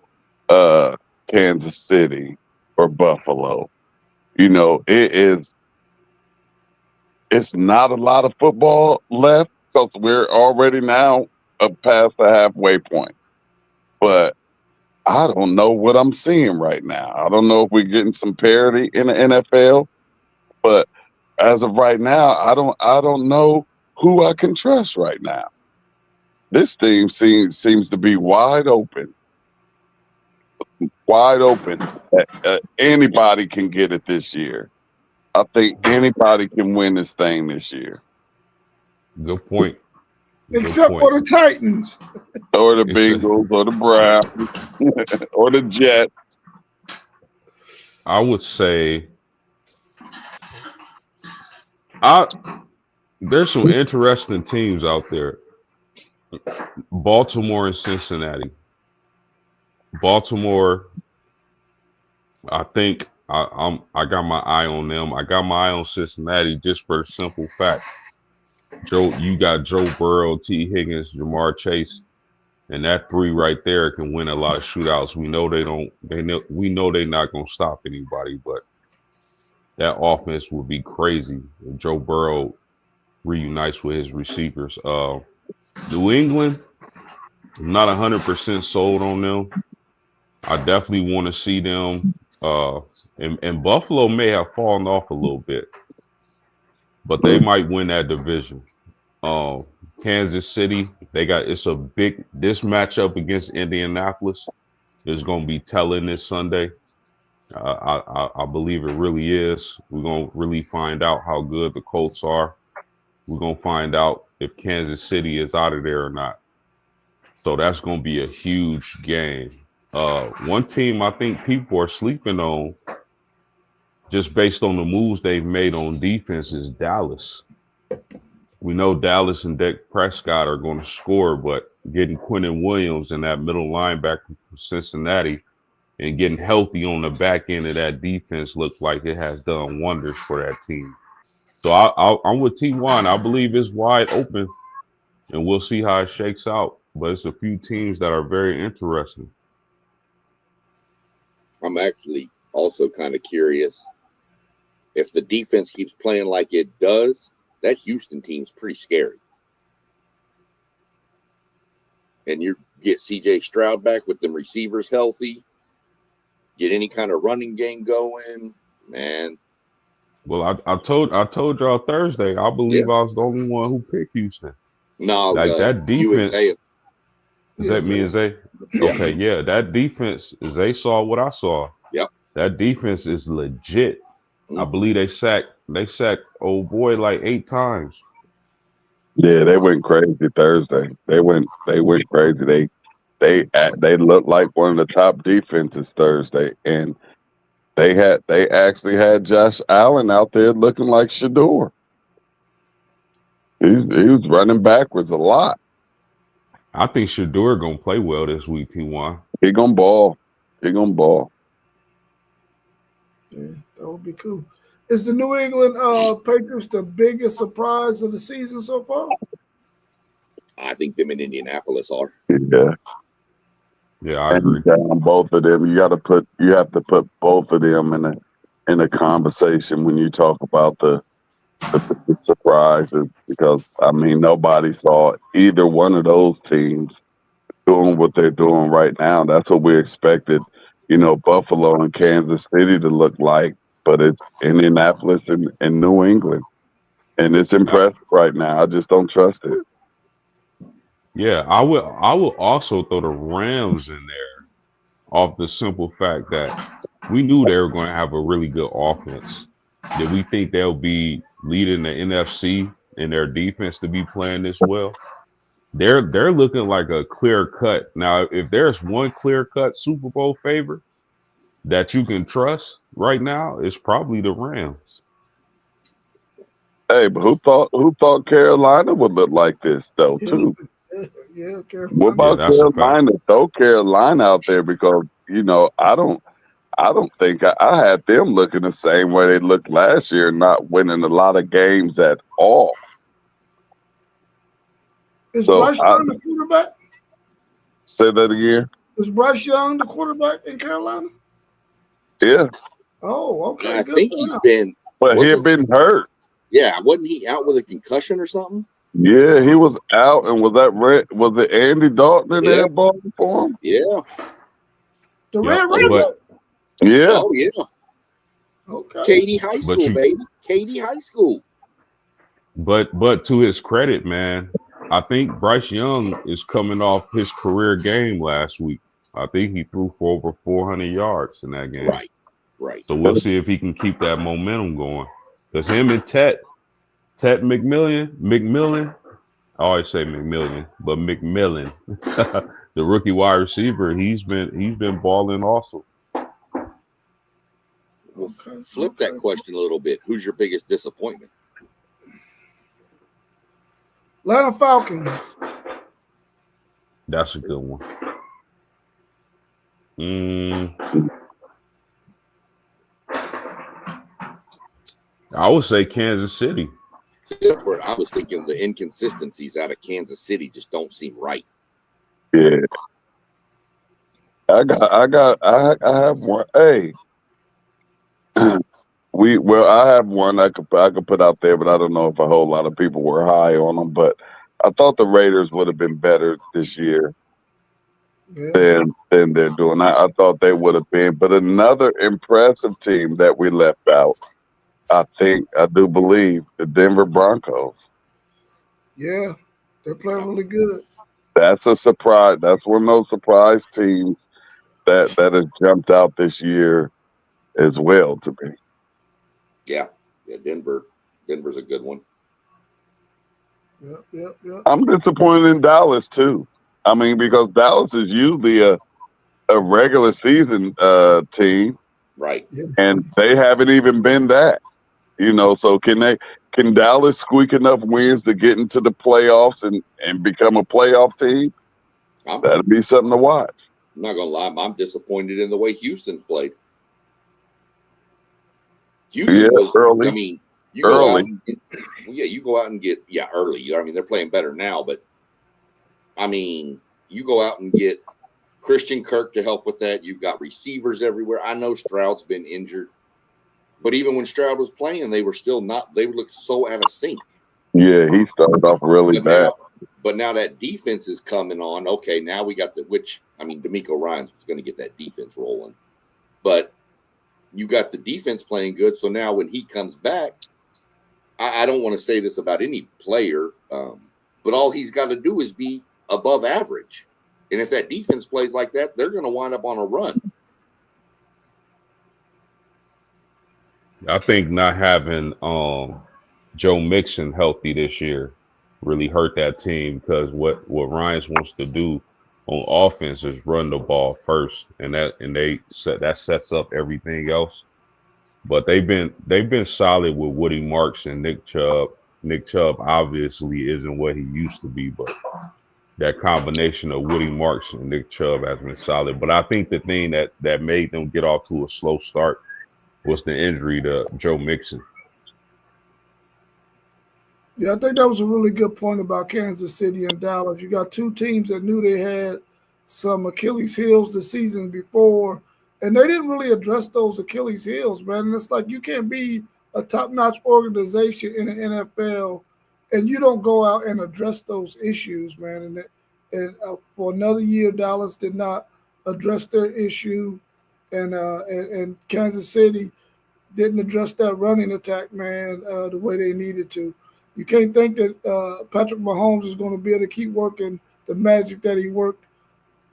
Kansas City or Buffalo. It's not a lot of football left because we're already now past the halfway point. But I don't know what I'm seeing right now. I don't know if we're getting some parity in the NFL, but as of right now, I don't know who I can trust right now. This team seems to be wide open. Wide open. Anybody can get it this year. I think anybody can win this thing this year. Good point. Except for the Titans. Or the Bengals, or the Browns, or the Jets. I would say there's some interesting teams out there. Baltimore and Cincinnati. Baltimore, I think I got my eye on them. I got my eye on Cincinnati just for the simple fact. You got Joe Burrow, T. Higgins, Jamar Chase, and that three right there can win a lot of shootouts. We know we know they're not gonna stop anybody, but that offense would be crazy if Joe Burrow reunites with his receivers. New England, I'm not 100% sold on them. I definitely want to see them. And Buffalo may have fallen off a little bit, but they might win that division. Kansas City, this matchup against Indianapolis is going to be telling this Sunday. I believe it really is. We're going to really find out how good the Colts are. we're gonna find out if Kansas City is out of there or not. So that's gonna be a huge game. One team I think people are sleeping on just based on the moves they've made on defense is Dallas. We know Dallas and Dak Prescott are going to score, but getting Quentin Williams and that middle linebacker from Cincinnati and getting healthy on the back end of that defense looks like it has done wonders for that team. So I'm with T1. I believe it's wide open, and we'll see how it shakes out. But it's a few teams that are very interesting. I'm actually also kind of curious if the defense keeps playing like it does. That Houston team's pretty scary. And you get C.J. Stroud back with them receivers healthy, get any kind of running game going, man. Well, I told y'all Thursday. I believe I was the only one who picked Houston. No, like that defense. Is that me and Zay? Yeah. Okay, yeah, that defense. Zay saw what I saw. Yep. That defense is legit. I believe they sacked old boy like 8 times. Yeah, they went crazy Thursday. They went crazy. They looked like one of the top defenses Thursday, and they actually had Josh Allen out there looking like Shador. He was running backwards a lot. I think Shador gonna play well this week, T1. He gonna ball. He gonna ball. Yeah, that would be cool. Is the New England Patriots the biggest surprise of the season so far? I think them in Indianapolis are. Yeah. Yeah, I agree. Down both of them. You have to put both of them in a conversation when you talk about the surprises, because I mean nobody saw either one of those teams doing what they're doing right now. That's what we expected, Buffalo and Kansas City to look like, but it's Indianapolis and New England. And it's impressive right now. I just don't trust it. Yeah, I will also throw the Rams in there off the simple fact that we knew they were going to have a really good offense. Did we think they'll be leading the NFC and their defense to be playing this well? They're looking like a clear cut. Now, if there's one clear cut Super Bowl favorite that you can trust right now, it's probably the Rams. Hey, but who thought Carolina would look like this though, too? Yeah, Carolina. What about Carolina? Throw Carolina out there, because I don't think I had them looking the same way they looked last year, not winning a lot of games at all. Is Bryce Young the quarterback? Say that again. Is Bryce Young the quarterback in Carolina? Yeah. Oh, okay. I think he's been. But he had been hurt. Yeah, wasn't he out with a concussion or something? Yeah, he was out, and was it Andy Dalton in there balling for him? Yeah. The Red Raven? Yeah. Oh, yeah. Okay. Katy High School, baby. Katy High School. But to his credit, man, I think Bryce Young is coming off his career game last week. I think he threw for over 400 yards in that game. Right. So we'll see if he can keep that momentum going. Because him and Tet McMillan, I always say McMillan, but McMillan, the rookie wide receiver, he's been balling also. We'll flip that question a little bit. Who's your biggest disappointment? Atlanta Falcons. That's a good one. I would say Kansas City. That's where I was thinking the inconsistencies out of Kansas City just don't seem right. Yeah. I have one. Hey. I have one I could put out there, but I don't know if a whole lot of people were high on them. But I thought the Raiders would have been better this year than they're doing. I thought they would have been. But another impressive team that we left out, I do believe, the Denver Broncos. Yeah, they're playing really good. That's a surprise. That's one of those surprise teams that has jumped out this year as well to me. Yeah, Denver's a good one. Yep. I'm disappointed in Dallas too. I mean, because Dallas is usually a regular season team, Right. Yeah. and they haven't even been that. So can Dallas squeak enough wins to get into the playoffs and become a playoff team? I'm That'd be something to watch. not gonna lie, I'm disappointed in the way Houston played. Yeah, Houston was, I early, mean, you go out early. and get, well, yeah, you go out and get, yeah, early. I mean, they're playing better now, but I mean, you go out and get Christian Kirk to help with that. You've got receivers everywhere. I know Stroud's been injured, but even when Stroud was playing, they were still not. They looked so out of sync. Yeah, he started off really But bad. now, but now that defense is coming on. Okay, now we got I mean, D'Amico Ryans was going to get that defense rolling, but you got the defense playing good. So now when he comes back, I don't want to say this about any player, but all he's got to do is be above average. And if that defense plays like that, they're going to wind up on a run. I think not having Joe Mixon healthy this year really hurt that team because what Ryans wants to do on offense is run the ball first, and that sets up everything else. But they've been solid with Woody Marks and Nick Chubb. Nick Chubb obviously isn't what he used to be, but that combination of Woody Marks and Nick Chubb has been solid. But I think the thing that made them get off to a slow start was the injury to Joe Mixon. Yeah, I think that was a really good point about Kansas City and Dallas. You got two teams that knew they had some Achilles heels the season before, and they didn't really address those Achilles heels, man. And it's like you can't be a top-notch organization in the NFL and you don't go out and address those issues, man. And for another year, Dallas did not address their issue, and Kansas City didn't address that running attack, man, the way they needed to. You can't think that Patrick Mahomes is going to be able to keep working the magic that he worked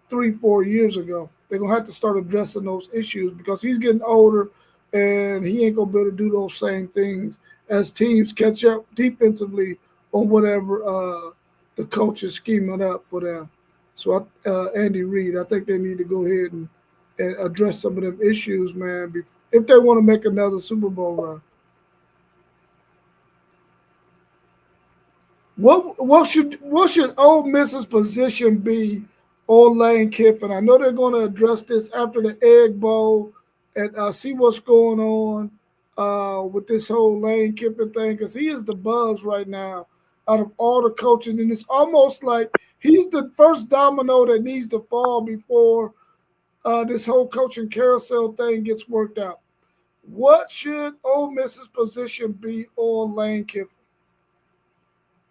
3, 4 years ago. They're going to have to start addressing those issues because he's getting older and he ain't going to be able to do those same things as teams catch up defensively on whatever the coach is scheming up for them. So, Andy Reid, I think they need to go ahead and address some of them issues, man, if they want to make another Super Bowl run. What should Ole Miss's position be on Lane Kiffin? I know they're going to address this after the Egg Bowl and see what's going on with this whole Lane Kiffin thing because he is the buzz right now out of all the coaches, and it's almost like he's the first domino that needs to fall before this whole coaching carousel thing gets worked out. What should Ole Miss's position be on Lane Kiffin?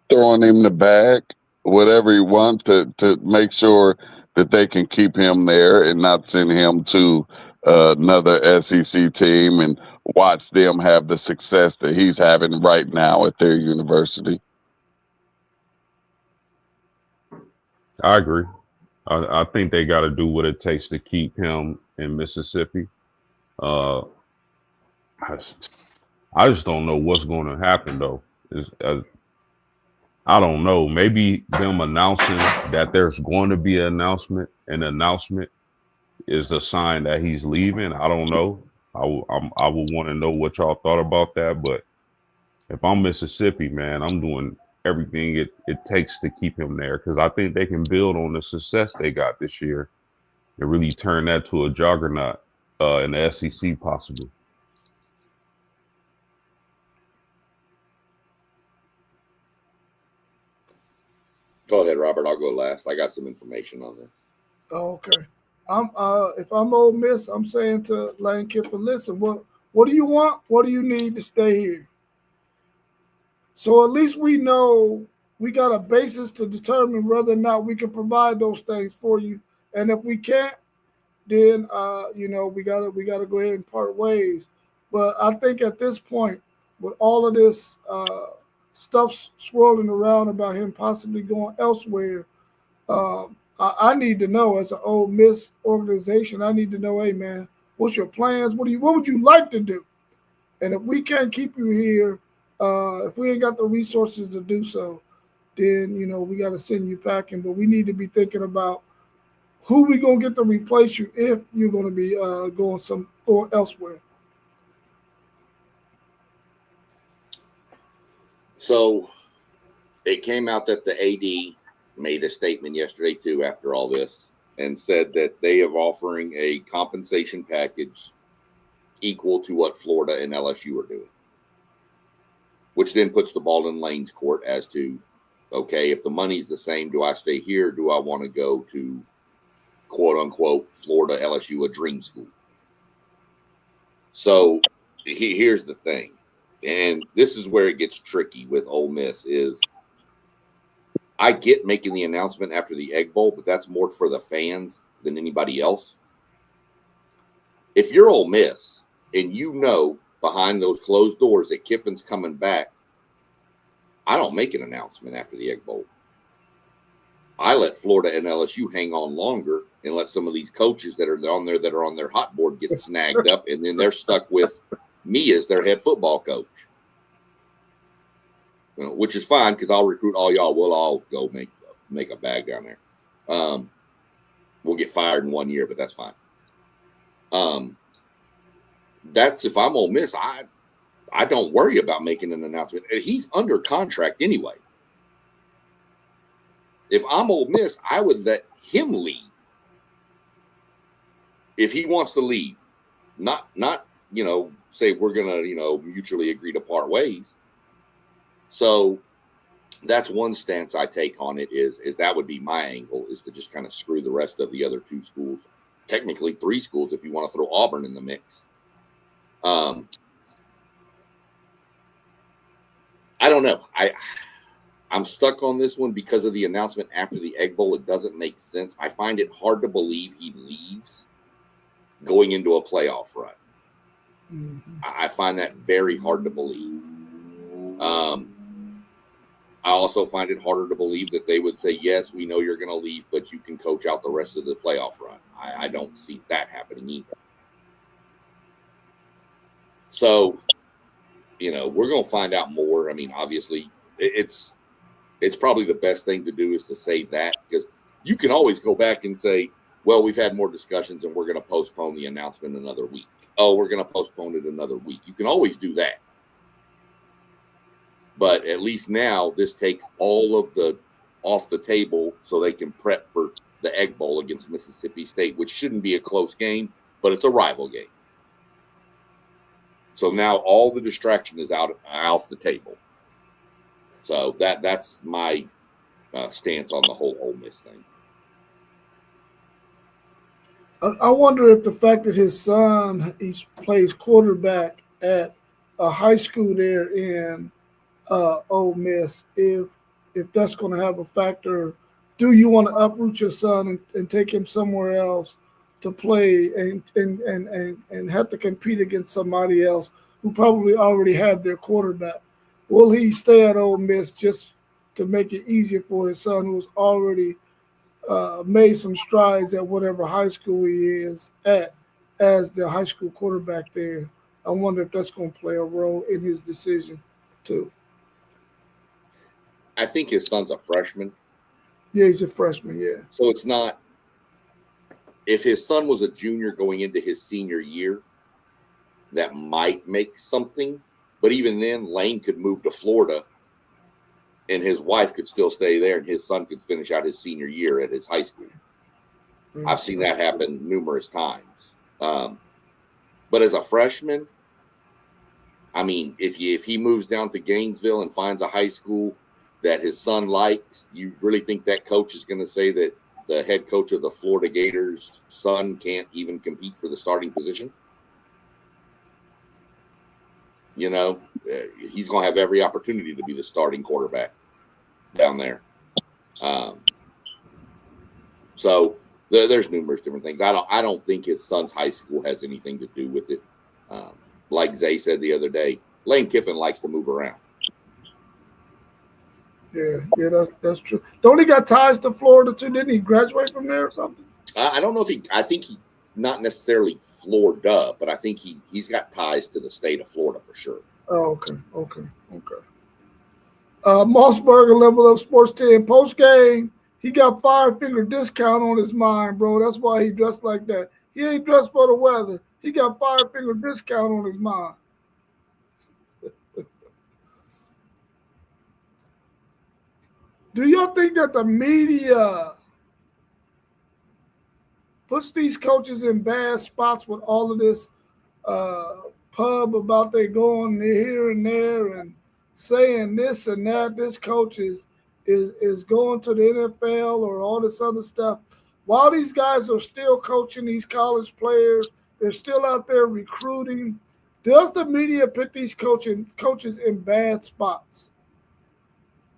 Throwing him the bag, whatever he wants to make sure that they can keep him there and not send him to another SEC team and watch them have the success that he's having right now at their university. I agree. I think they got to do what it takes to keep him in Mississippi. Uh, I, I just don't know what's going to happen though. I don't know. Maybe them announcing that there's going to be an announcement is the sign that he's leaving. I don't know. I would want to know what y'all thought about that. But if I'm Mississippi, man, I'm doing everything it takes to keep him there because I think they can build on the success they got this year and really turn that to a juggernaut in the SEC possibly. Go ahead, Robert. I'll go last. I got some information on this. Oh, okay. If I'm Ole Miss, I'm saying to Lane Kiffin, listen, what do you want? What do you need to stay here? So at least we know we got a basis to determine whether or not we can provide those things for you. And if we can't, then we gotta go ahead and part ways. But I think at this point, with all of this stuff swirling around about him possibly going elsewhere, I need to know as an Ole Miss organization. I need to know, hey man, what's your plans? What would you like to do? And if we can't keep you here, if we ain't got the resources to do so, then we got to send you packing. But we need to be thinking about who we gonna get to replace you if you're gonna be going elsewhere. So it came out that the AD made a statement yesterday too after all this and said that they are offering a compensation package equal to what Florida and LSU are doing, which then puts the ball in Lane's court as to, okay, if the money's the same, do I stay here? Do I want to go to quote unquote Florida, LSU, a dream school? So here's the thing, and this is where it gets tricky with Ole Miss is I get making the announcement after the Egg Bowl, but that's more for the fans than anybody else. If you're Ole Miss and you know behind those closed doors that Kiffin's coming back, I don't make an announcement after the Egg Bowl. I let Florida and LSU hang on longer and let some of these coaches that are on their hot board get snagged up, and then they're stuck with me as their head football coach. Which is fine because I'll recruit all y'all. We'll all go make a bag down there. We'll get fired in 1 year, but that's fine. That's if I'm Ole Miss, I don't worry about making an announcement. He's under contract anyway. If I'm Ole Miss, I would let him leave if he wants to leave. Not say we're gonna mutually agree to part ways. So that's one stance I take on it is that would be my angle, is to just kind of screw the rest of the other two schools, technically three schools if you want to throw Auburn in the mix. I don't know. I'm stuck on this one because of the announcement after the Egg Bowl. It doesn't make sense. I find it hard to believe he leaves going into a playoff run. Mm-hmm. I find that very hard to believe. I also find it harder to believe that they would say, yes, we know you're going to leave, but you can coach out the rest of the playoff run. I don't see that happening either. So, we're going to find out more. I mean, obviously, it's probably the best thing to do is to say that, because you can always go back and say, well, we've had more discussions and we're going to postpone the announcement another week. Oh, we're going to postpone it another week. You can always do that. But at least now this takes all of the off the table so they can prep for the Egg Bowl against Mississippi State, which shouldn't be a close game, but it's a rival game. So now all the distraction is out off the table. So that's my stance on the whole Ole Miss thing. I wonder if the fact that his son plays quarterback at a high school there in Ole Miss, if that's going to have a factor. Do you want to uproot your son and take him somewhere else to play and have to compete against somebody else who probably already have their quarterback? Will he stay at Ole Miss just to make it easier for his son, who's already made some strides at whatever high school he is at as the high school quarterback there? I wonder if that's going to play a role in his decision too. I think his son's a freshman. Yeah, he's a freshman, yeah. So it's not – if his son was a junior going into his senior year, that might make something. But even then, Lane could move to Florida and his wife could still stay there and his son could finish out his senior year at his high school. Mm-hmm. I've seen that happen numerous times. But as a freshman, I mean, if he moves down to Gainesville and finds a high school that his son likes, you really think that coach is going to say that the head coach of the Florida Gators' son can't even compete for the starting position? He's going to have every opportunity to be the starting quarterback down there. So there's numerous different things. I don't think his son's high school has anything to do with it. Like Zay said the other day, Lane Kiffin likes to move around. Yeah, that's true. Don't he got ties to Florida too? Didn't he graduate from there or something? I don't know if I think he, not necessarily Florida, but I think he's got ties to the state of Florida for sure. Oh, okay. Mossberger Level Up Sports 10 post game. He got 5-finger discount on his mind, bro. That's why he dressed like that. He ain't dressed for the weather. He got 5-finger discount on his mind. Do y'all think that the media puts these coaches in bad spots with all of this pub about they going here and there and saying this and that? This coach is going to the NFL or all this other stuff. While these guys are still coaching these college players, they're still out there recruiting. Does the media put these coaches in bad spots?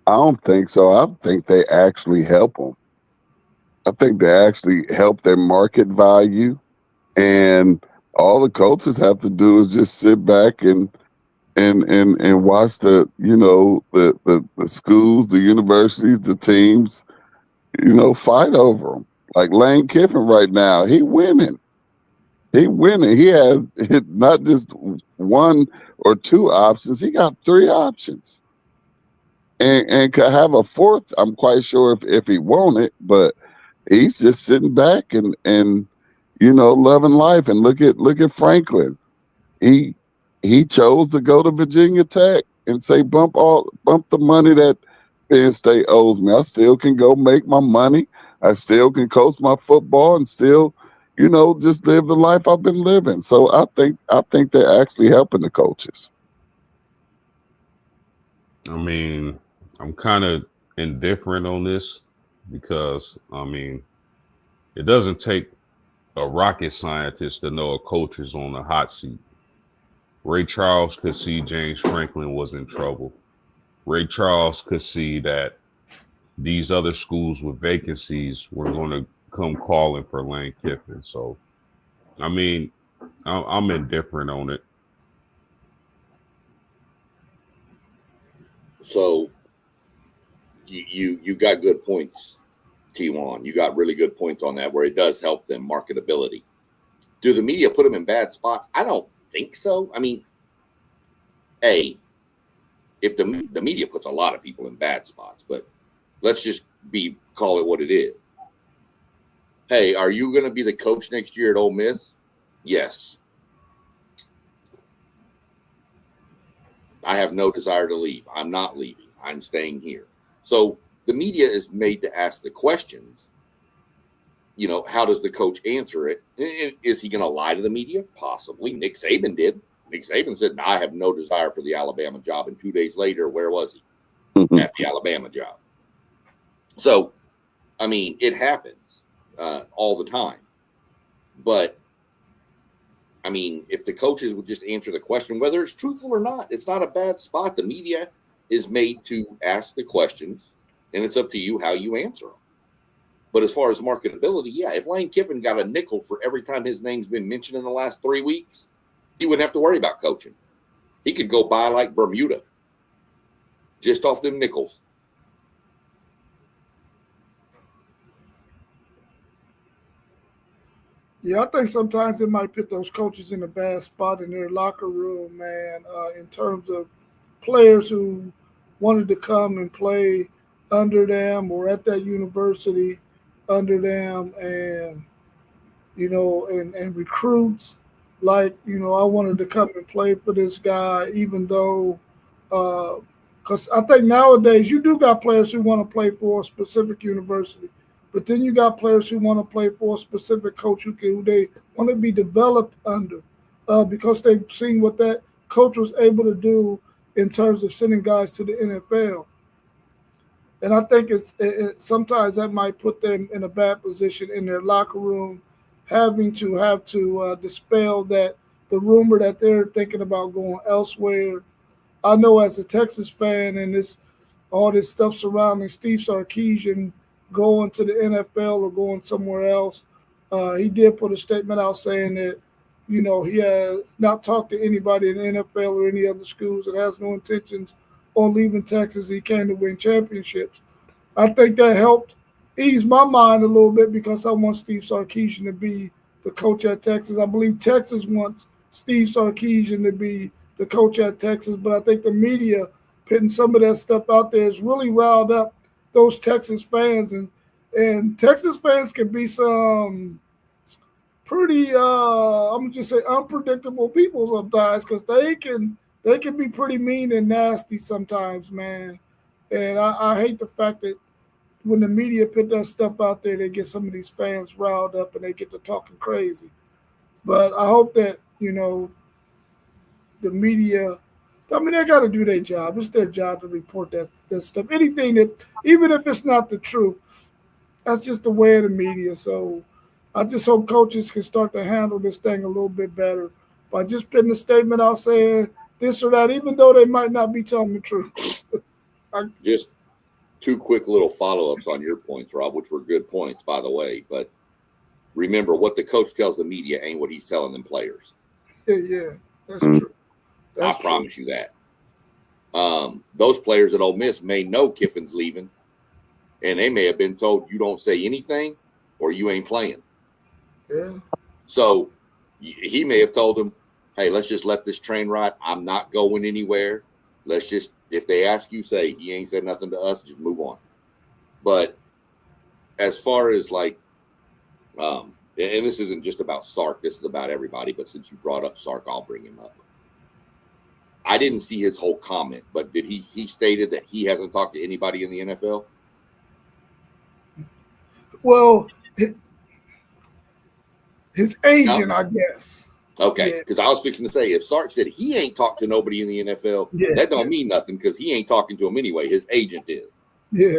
I don't think so. I think they actually help them. I think they actually help their market value, and all the coaches have to do is just sit back and watch the the schools, the universities, the teams, fight over them. Like Lane Kiffin right now, he winning. He winning. He has not just one or two options. He got three options, and could have a fourth. I'm quite sure if he want it, but he's just sitting back and loving life. And look at Franklin. He chose to go to Virginia Tech and say bump the money that Penn State owes me. I still can go make my money. I still can coach my football and still, just live the life I've been living. So I think they're actually helping the coaches. I mean, I'm kind of indifferent on this because, I mean, it doesn't take a rocket scientist to know a coach is on the hot seat. Ray Charles could see James Franklin was in trouble. Ray Charles could see that these other schools with vacancies were going to come calling for Lane Kiffin. So, I mean, I'm indifferent on it. So you got good points, T1. You got really good points on that, where it does help them marketability. Do the media put them in bad spots? I don't think so. I mean, if the media puts a lot of people in bad spots, but let's just call it what it is. Hey, are you going to be the coach next year at Ole Miss? Yes. I have no desire to leave. I'm not leaving. I'm staying here. So the media is made to ask the questions. How does the coach answer it? Is he going to lie to the media? Possibly. Nick Saban did. Nick Saban said, I have no desire for the Alabama job. And 2 days later, where was he? At the Alabama job. So, I mean, it happens all the time. But, I mean, if the coaches would just answer the question, whether it's truthful or not, it's not a bad spot. The media is made to ask the questions, and it's up to you how you answer them. But as far as marketability, yeah, if Lane Kiffin got a nickel for every time his name's been mentioned in the last 3 weeks, he wouldn't have to worry about coaching. He could go buy like Bermuda just off them nickels. Yeah, I think sometimes it might put those coaches in a bad spot in their locker room, man, in terms of players who wanted to come and play under them or at that university under them, and and recruits like, I wanted to come and play for this guy, even though because I think nowadays you do got players who want to play for a specific university, but then you got players who want to play for a specific coach who they want to be developed under, because they've seen what that coach was able to do in terms of sending guys to the NFL. And I think sometimes that might put them in a bad position in their locker room, having to dispel the rumor that they're thinking about going elsewhere. I know as a Texas fan, and all this stuff surrounding Steve Sarkisian going to the NFL or going somewhere else, he did put a statement out saying that, he has not talked to anybody in the NFL or any other schools and has no intentions on leaving Texas. He came to win championships. I think that helped ease my mind a little bit because I want Steve Sarkisian to be the coach at Texas. I believe Texas wants Steve Sarkisian to be the coach at Texas, but I think the media putting some of that stuff out there has really riled up those Texas fans, and Texas fans can be some pretty I'm gonna just say unpredictable people sometimes because they can be pretty mean and nasty sometimes, man. And I hate the fact that when the media put that stuff out there, they get some of these fans riled up and they get to talking crazy. But I hope that the media. I mean, they got to do their job. It's their job to report that stuff. Anything that, even if it's not the truth, that's just the way of the media. So I just hope coaches can start to handle this thing a little bit better by just putting a statement out saying this or that, even though they might not be telling the truth. Just two quick little follow-ups on your points, Rob, which were good points, by the way. But remember, what the coach tells the media ain't what he's telling them players. Yeah, that's true. I promise you that. Those players at Ole Miss may know Kiffin's leaving, and they may have been told you don't say anything or you ain't playing. Yeah. So he may have told them, hey, let's just let this train ride. I'm not going anywhere. Let's just, if they ask you, say, he ain't said nothing to us, just move on. But as far as like, and this isn't just about Sark, this is about everybody, but since you brought up Sark, I'll bring him up. I didn't see his whole comment, but did he stated that he hasn't talked to anybody in the NFL? Well, his agent, no? I guess. Okay, because I was fixing to say, if Sark said he ain't talked to nobody in the NFL, that don't mean nothing because he ain't talking to him anyway. His agent is. Yeah.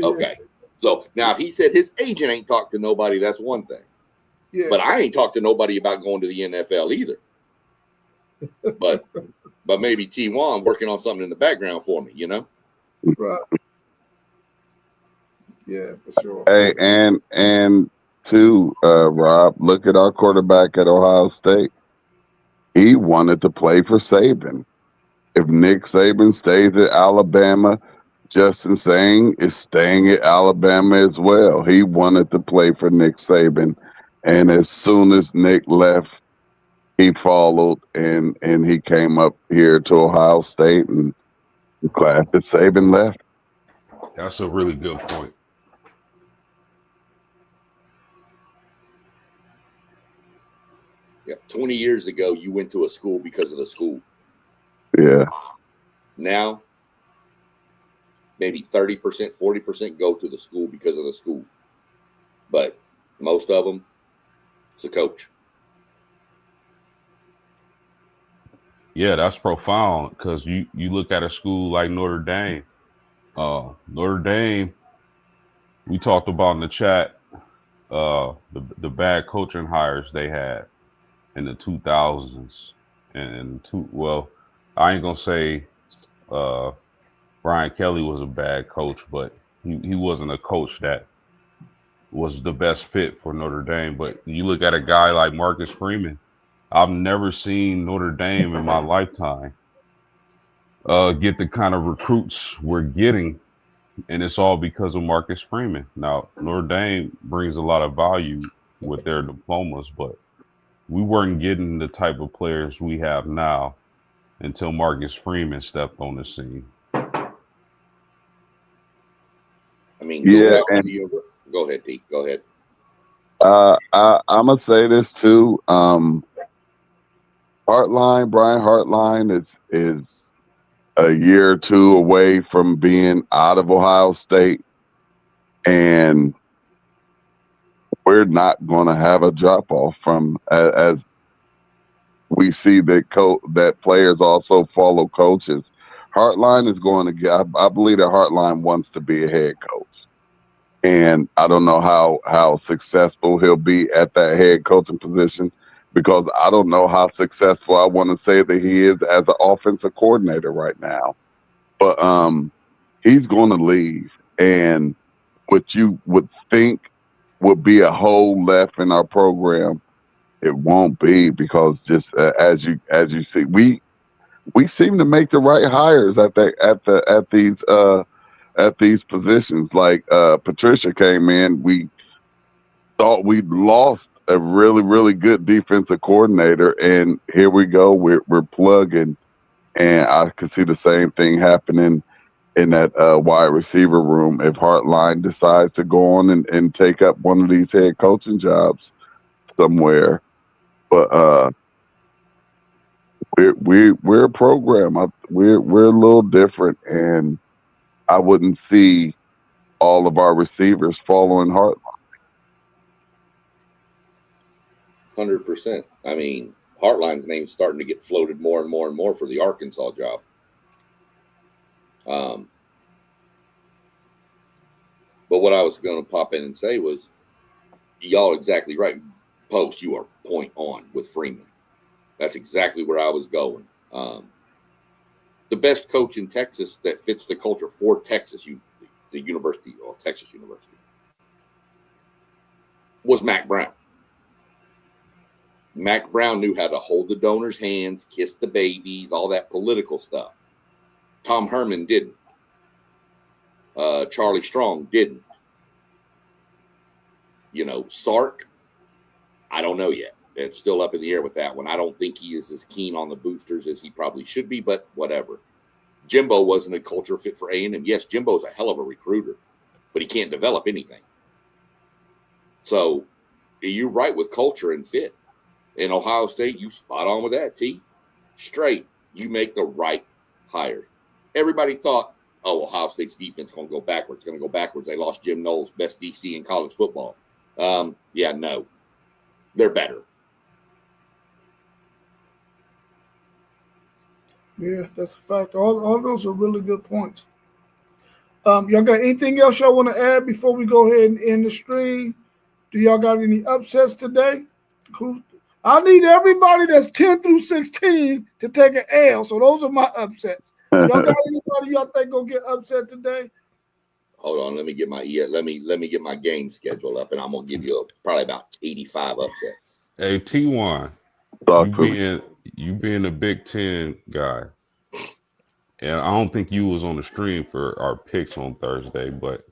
Okay. So now if he said his agent ain't talked to nobody, that's one thing. Yeah. But I ain't talked to nobody about going to the NFL either. But maybe T1 working on something in the background for me, you know? Right. Yeah, for sure. Hey, and too, Rob, look at our quarterback at Ohio State. He wanted to play for Saban. If Nick Saban stays at Alabama, Justin Sane is staying at Alabama as well. He wanted to play for Nick Saban. And as soon as Nick left, he followed and he came up here to Ohio State, and glad that Saban left. That's a really good point. Yeah, 20 years ago, you went to a school because of the school. Yeah. Now, maybe 30%, 40% go to the school because of the school. But most of them, it's a coach. Yeah, that's profound because you look at a school like Notre Dame. Notre Dame, we talked about in the chat the bad coaching hires they had in the 2000s. Well, I ain't going to say Brian Kelly was a bad coach, but he wasn't a coach that was the best fit for Notre Dame. But you look at a guy like Marcus Freeman. I've never seen Notre Dame in my lifetime get the kind of recruits we're getting, and it's all because of Marcus Freeman. Now, Notre Dame brings a lot of value with their diplomas, but we weren't getting the type of players we have now until Marcus Freeman stepped on the scene. I mean, yeah. Go ahead, Pete. Go ahead. I'm gonna say this too. Brian Hartline is a year or two away from being out of Ohio State, and we're not going to have a drop off from as we see that players also follow coaches. Hartline is going to get. I believe that Hartline wants to be a head coach, and I don't know how successful he'll be at that head coaching position, because I don't know how successful I want to say that he is as an offensive coordinator right now. But he's going to leave, and what you would think would be a hole left in our program, it won't be, because just as you see, we seem to make the right hires at these positions. Like Patricia came in, we thought we'd lost a really, really good defensive coordinator, and here we go. We're plugging And I could see the same thing happening in that wide receiver room if Hartline decides to go on and take up one of these head coaching jobs somewhere. But we're a program. We're a little different, and I wouldn't see all of our receivers following Hartline. 100%. I mean, Hartline's name's starting to get floated more and more and more for the Arkansas job. But what I was going to pop in and say was, y'all exactly right. Post, you are point on with Freeman. That's exactly where I was going. The best coach in Texas that fits the culture for Texas, the university, or Texas University, was Mac Brown. Mac Brown knew how to hold the donors' hands, kiss the babies, all that political stuff. Tom Herman didn't. Charlie Strong didn't. Sark, I don't know yet. It's still up in the air with that one. I don't think he is as keen on the boosters as he probably should be, but whatever. Jimbo wasn't a culture fit for A&M. Yes, Jimbo's a hell of a recruiter, but he can't develop anything. So you're right with culture and fit. In Ohio State, you spot on with that, T. Straight. You make the right hires. Everybody thought, Ohio State's defense going to go backwards. Going to go backwards. They lost Jim Knowles, best DC in college football. No. They're better. Yeah, that's a fact. All those are really good points. Y'all got anything else y'all want to add before we go ahead and end the stream? Do y'all got any upsets today? I need everybody that's 10 through 16 to take an L. So those are my upsets. Y'all got anybody y'all think gonna get upset today? Hold on, let me get my get my game schedule up, and I'm gonna give you probably about 85 upsets. Hey T1, you being a Big Ten guy, and I don't think you was on the stream for our picks on Thursday, but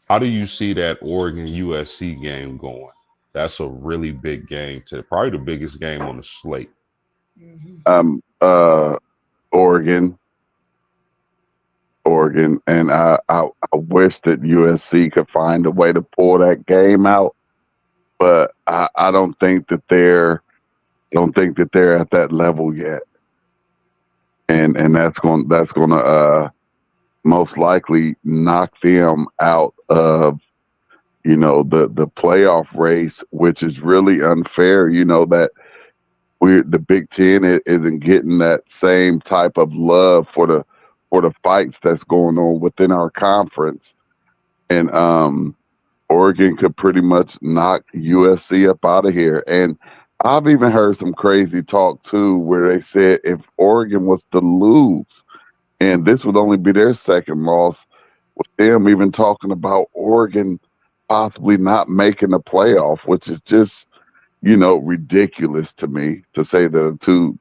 how do you see that Oregon USC game going? That's a really big game probably the biggest game on the slate. Oregon, and I wish that USC could find a way to pull that game out, but I don't think that they're at that level yet, and that's going to most likely knock them out of the playoff race, which is really unfair. That the Big Ten isn't getting that same type of love for the fights that's going on within our conference, and Oregon could pretty much knock USC up out of here. And I've even heard some crazy talk too, where they said if Oregon was to lose, and this would only be their second loss, with them even talking about Oregon possibly not making the playoff, which is just ridiculous to me, to say that a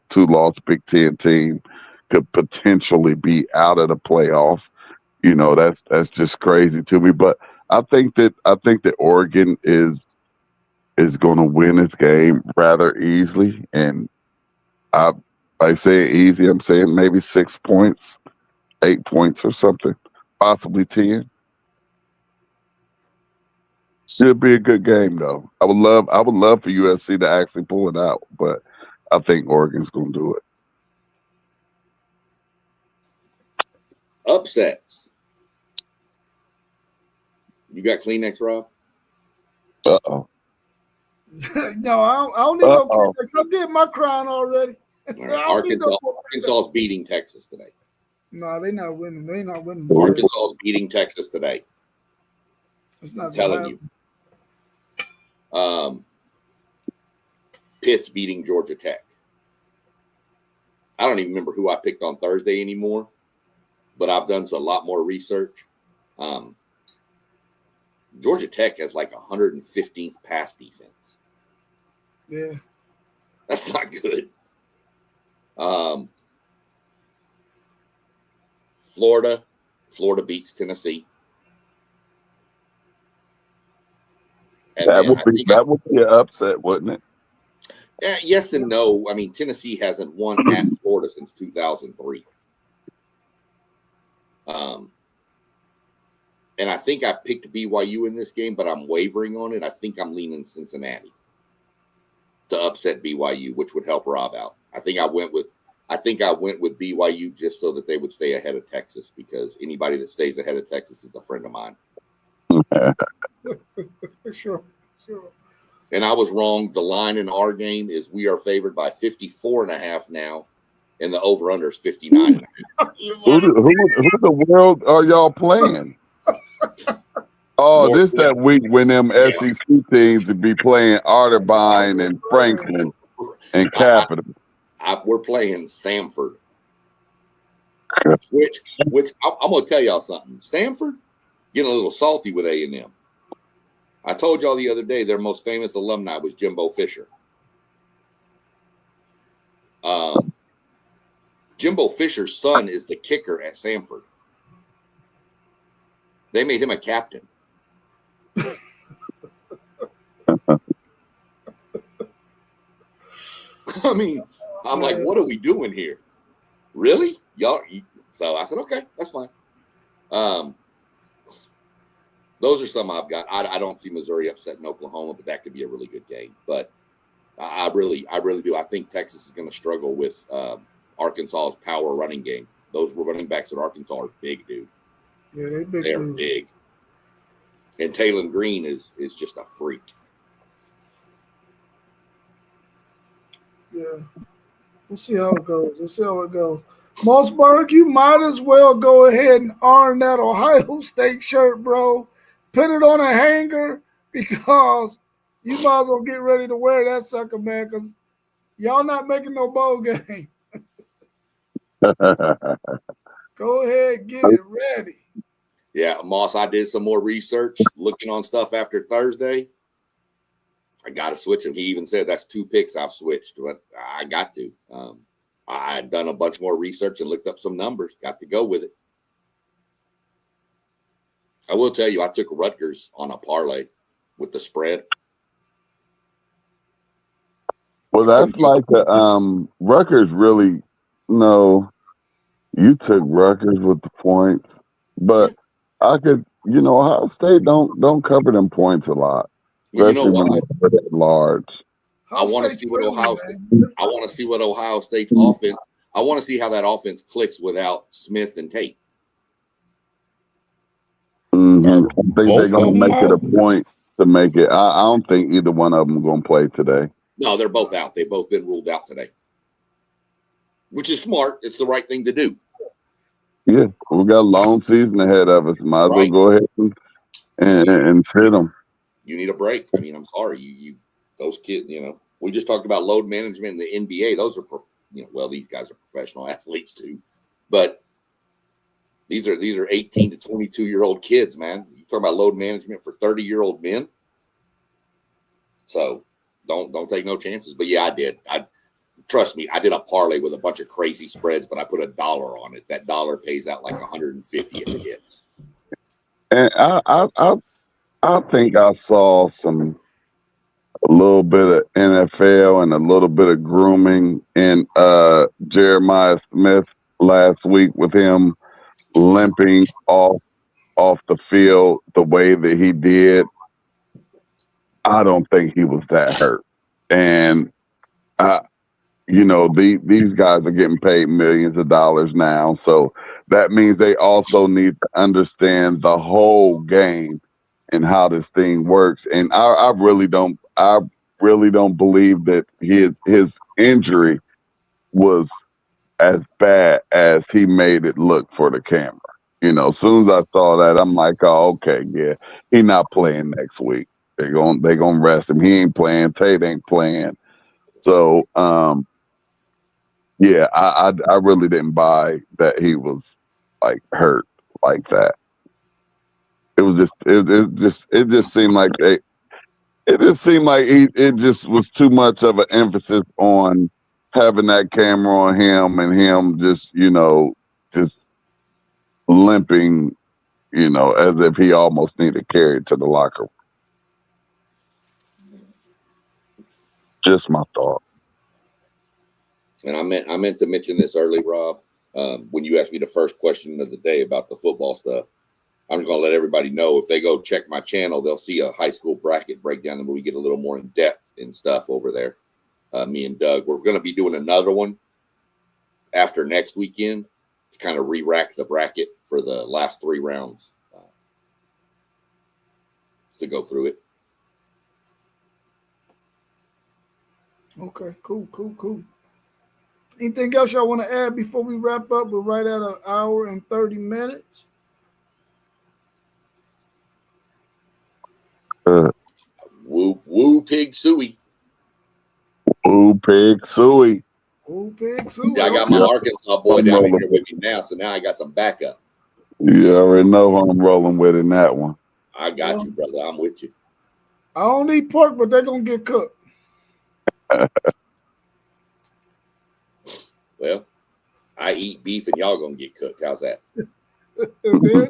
two-loss Big Ten team could potentially be out of the playoffs. That's just crazy to me. But I think that Oregon is going to win its game rather easily, and I say easy, I'm saying maybe 6 points, 8 points or something, possibly 10. Should be a good game though. I would love for USC to actually pull it out, but I think Oregon's going to do it. Upsets. You got Kleenex, Rob? Uh-oh. No, I don't need no Kleenex. I did my crying already. Right. Arkansas's beating Texas today. No, they're not winning. They're not winning. Arkansas's beating Texas today. It's not telling you. Pitt's beating Georgia Tech. I don't even remember who I picked on Thursday anymore, but I've done a lot more research. Georgia Tech has like 115th pass defense. Yeah. That's not good. Florida beats Tennessee. And that would be an upset, wouldn't it? Yes and no. I mean, Tennessee hasn't won at Florida since 2003. And I think I picked BYU in this game, but I'm wavering on it. I think I'm leaning Cincinnati to upset BYU, which would help Rob out. I think I went with BYU just so that they would stay ahead of Texas, because anybody that stays ahead of Texas is a friend of mine. Sure. And I was wrong. The line in our game is we are favored by 54.5 now, and the over-under is 59.5. Who the world are y'all playing? Oh, this that week when them SEC teams would be playing Arterburn and Franklin and Capital. We're playing Samford, which I'm going to tell y'all something. Samford getting a little salty with A&M. I told y'all the other day their most famous alumni was Jimbo Fisher. Jimbo Fisher's son is the kicker at Samford. They made him a captain. I mean, I'm like, what are we doing here? Really? Y'all? So I said, okay, that's fine. Those are some I've got. I don't see Missouri upsetting Oklahoma, but that could be a really good game. But I really do. I think Texas is going to struggle with Arkansas's power running game. Those running backs at Arkansas are big, dude. Yeah, they're big. They're big. And Taylor Green is just a freak. Yeah. We'll see how it goes. Mossberg, you might as well go ahead and iron that Ohio State shirt, bro. Put it on a hanger, because you might as well get ready to wear that sucker, man, because y'all not making no bowl game. Go ahead, get it ready. Yeah, Moss, I did some more research looking on stuff after Thursday. I got to switch him. He even said that's 2 picks I've switched, but I got to. I had done a bunch more research and looked up some numbers. Got to go with it. I will tell you, I took Rutgers on a parlay with the spread. Well, that's like the Rutgers really. No, you took Rutgers with the points, but I could. Ohio State don't cover them points a lot, especially when they're at large. I want to see what Ohio State. I want to see what Ohio State's offense. I want to see how that offense clicks without Smith and Tate. I think they're going to make it a point to make it. I don't think either one of them are going to play today. No, they're both out. They've both been ruled out today, which is smart. It's the right thing to do. Yeah, we got a long season ahead of us. Might as well go ahead and sit them. You need a break. I mean, I'm sorry. You those kids, we just talked about load management in the NBA. Those are, these guys are professional athletes too, but these are 18 to 22-year-old kids, man. You talk about load management for 30-year-old men. So don't take no chances. But yeah, I did. Trust me, I did a parlay with a bunch of crazy spreads, but I put $1 on it. That dollar pays out like 150 if it hits. And I think I saw a little bit of NFL and a little bit of grooming in Jeremiah Smith last week, with him limping off the field the way that he did. I don't think he was that hurt. And these guys are getting paid millions of dollars now, so that means they also need to understand the whole game and how this thing works. And I really don't believe that his injury was as bad as he made it look for the camera. As soon as I saw that, I'm like, oh, okay, yeah, he not playing next week. They gonna rest him. He ain't playing. Tate ain't playing. So, yeah, I really didn't buy that he was like hurt like that. It was it just seemed like it just was too much of an emphasis on having that camera on him, and him just limping, as if he almost needed carried to the locker room. Just my thought. And I meant to mention this early, Rob, when you asked me the first question of the day about the football stuff. I'm just going to let everybody know, if they go check my channel, they'll see a high school bracket breakdown, and we get a little more in depth and stuff over there. Me and Doug, we're going to be doing another one after next weekend to kind of re-rack the bracket for the last 3 rounds to go through it. Okay, cool. Anything else y'all want to add before we wrap up? We're right at an hour and 30 minutes. Woo pig suey. Woo pig suey. Woo pig suey. See, I got my Arkansas boy down here with me now, so now I got some backup. You already know who I'm rolling with in that one. I got you, brother. I'm with you. I don't eat pork, but they're going to get cooked. Well, I eat beef and y'all going to get cooked. How's that? It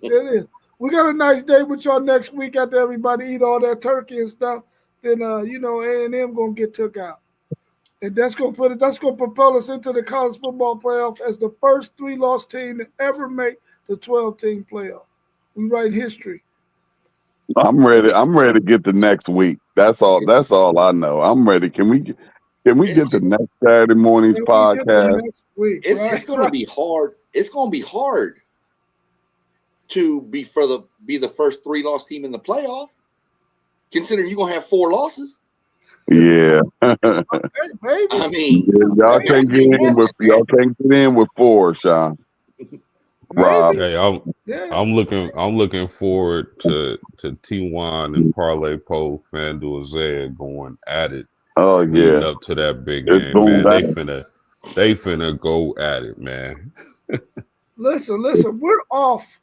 is. We got a nice day with y'all next week after everybody eat all that turkey and stuff. Then, A&M going to get took out. And that's going to propel us into the college football playoff as the first 3-loss team to ever make the 12-team playoff. We write history. I'm ready to get the next week. That's all I know. I'm ready. Can we get the next Saturday morning's podcast? It's going to be hard. It's going to be hard to be the first 3-loss team in the playoff, considering you're going to have 4 losses. Yeah. I mean, y'all can't get in with 4, Sean. Rob. Hey, I'm looking forward to T1 and Parlay Poe, FanDuel, Zed going at it. Oh yeah, leading up to that big game, man. They finna go at it, man. Listen, we're off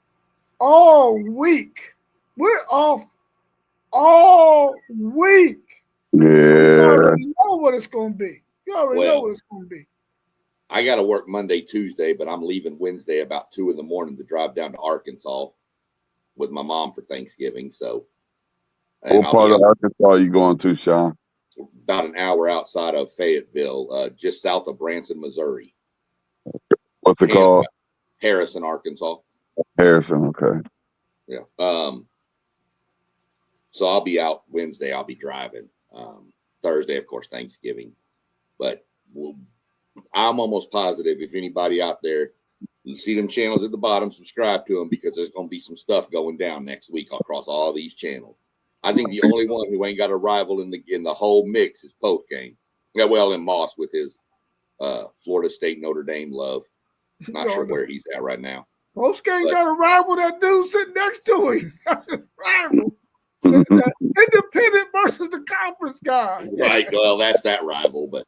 all week. We're off all week. Yeah. So you already know what it's gonna be. Know what it's gonna be. I got to work Monday, Tuesday, but I'm leaving Wednesday about 2 a.m. to drive down to Arkansas with my mom for Thanksgiving. So, what part of Arkansas are you going to, Sean? About an hour outside of Fayetteville, just south of Branson, Missouri. What's it called? Harrison, Arkansas. Harrison, okay. Yeah. So I'll be out Wednesday. I'll be driving. Thursday, of course, Thanksgiving. But I'm almost positive if anybody out there, you see them channels at the bottom, subscribe to them, because there's going to be some stuff going down next week across all these channels. I think the only one who ain't got a rival in the whole mix is Poth Game. Yeah, well, and Moss with his Florida State Notre Dame love. Not sure where he's at right now. Poth Game got a rival. That dude sitting next to him. That's a rival. Independent versus the conference guy. Right. Well, that's that rival, but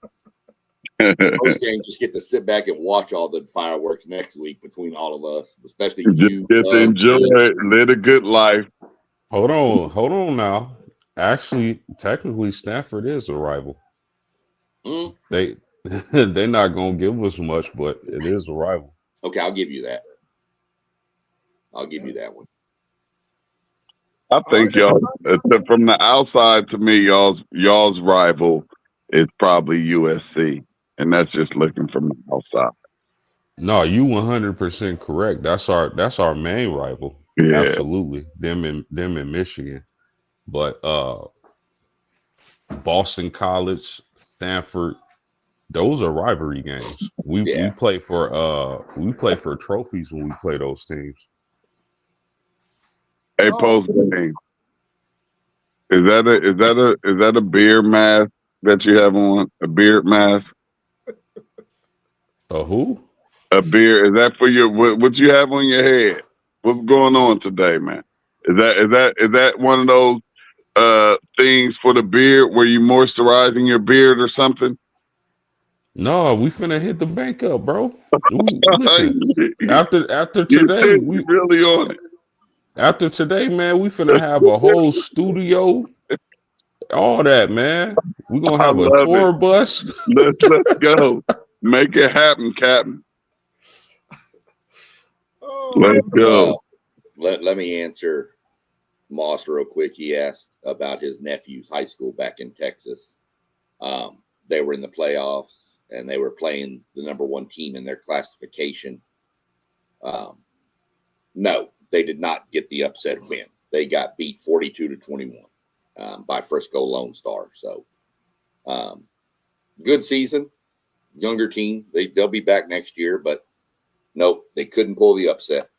Post game, just get to sit back and watch all the fireworks next week between all of us, especially you. Get to enjoy it, live a good life. Hold on now. Actually, technically, Stanford is a rival. They're not gonna give us much, but it is a rival. Okay, I'll give you that. I'll give you that one. I think y'all, from the outside to me, y'all's rival is probably USC, and that's just looking from the outside. No, you 100% correct. That's our main rival. Yeah. Absolutely. Them in Michigan. But Boston College, Stanford, those are rivalry games. We play for trophies when we play those teams. Hey, post game. Is that a beard mask that you have on? A beard mask? A who? A beard. Is that for your what you have on your head? What's going on today, man? Is that one of those things for the beard where you moisturizing your beard or something? No, we finna hit the bank up, bro. Listen, after today, we really on it. After today, man, we finna have a whole studio, all that, man. We're gonna have a tour bus. Let's go. Make it happen, Captain. Let's go. Let me answer Moss real quick. He asked about his nephew's high school back in Texas. They were in the playoffs. and they were playing the number 1 team in their classification. No, they did not get the upset win. They got beat 42-21 by Frisco Lone Star. So, good season, younger team. They'll be back next year, but nope, they couldn't pull the upset.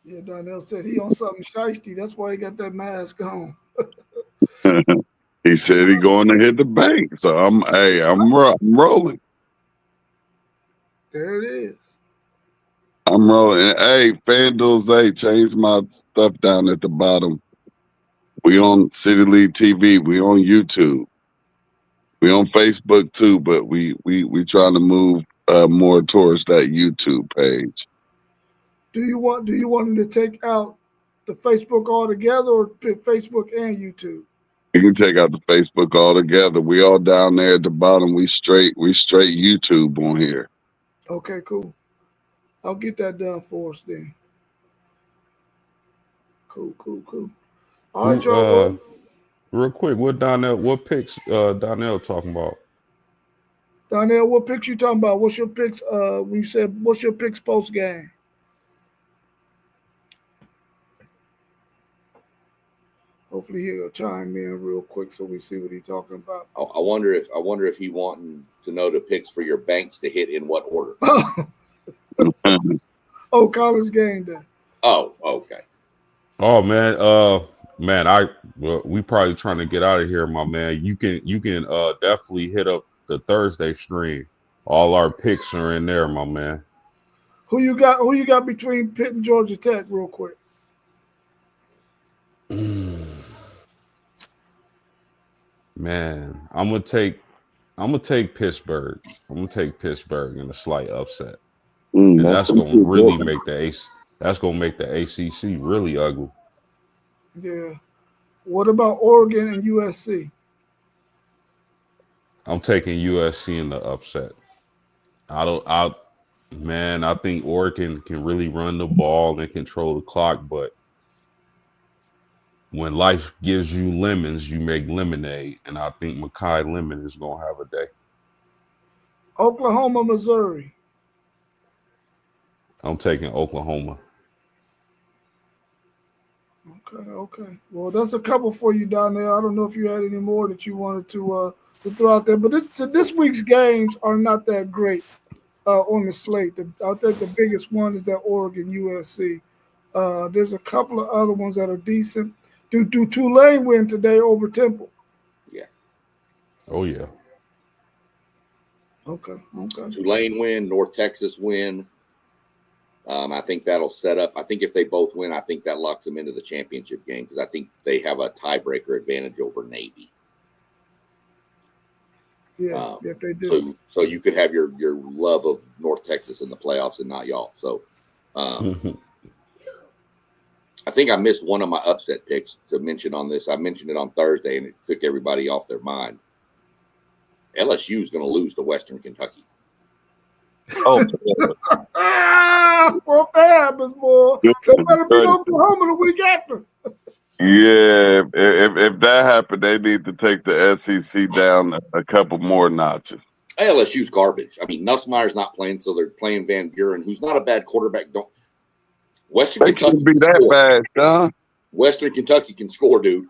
Yeah, Donnell said he on something shiesty. That's why he got that mask on. He said he going to hit the bank. So I'm rolling. There it is. I'm rolling. Hey, FanDuel's changed my stuff down at the bottom. We on City League TV. We on YouTube. We on Facebook too, but we trying to move more towards that YouTube page. Do you want him to take out the Facebook altogether, or Facebook and YouTube? You can take out the Facebook altogether. We all down there at the bottom. We straight YouTube on here. Okay, cool. I'll get that done for us then. Cool. All right, y'all. Real quick, what picks Donnell talking about? Donnell, what picks you talking about? What's your picks? We said, what's your picks post game? Hopefully he'll chime in real quick so we see what he's talking about. I wonder if he wanting to know the picks for your banks to hit in what order. Oh, college game day. Oh, okay. Oh man, we probably trying to get out of here, my man. You can definitely hit up the Thursday stream. All our picks are in there, my man. Who you got between Pitt and Georgia Tech, real quick? Man, I'm gonna take Pittsburgh. I'm gonna take Pittsburgh in a slight upset, and that's gonna really make the ACC really ugly. Yeah. What about Oregon and USC? I'm taking USC in the upset. I think Oregon can really run the ball and control the clock, but when life gives you lemons, you make lemonade, and I think Makai Lemon is gonna have a day. Oklahoma, Missouri. I'm taking Oklahoma. Okay. Well, that's a couple for you down there. I don't know if you had any more that you wanted to throw out there, but this week's games are not that great on the slate. I think the biggest one is that Oregon USC. There's a couple of other ones that are decent. Do Tulane win today over Temple? Yeah. Oh yeah. Okay. Tulane win, North Texas win. I think that'll set up. I think if they both win, I think that locks them into the championship game because I think they have a tiebreaker advantage over Navy. Yeah, if they do. So you could have your love of North Texas in the playoffs and not y'all. So I think I missed one of my upset picks to mention on this. I mentioned it on Thursday, and it took everybody off their mind. LSU is going to lose to Western Kentucky. Oh, well, that happens, boy. They better beat Oklahoma the week after. Yeah, if that happened, they need to take the SEC down a couple more notches. LSU's garbage. I mean, Nussmeier's not playing, so they're playing Van Buren, who's not a bad quarterback. Western Kentucky be that bad, John. Western Kentucky can score, dude,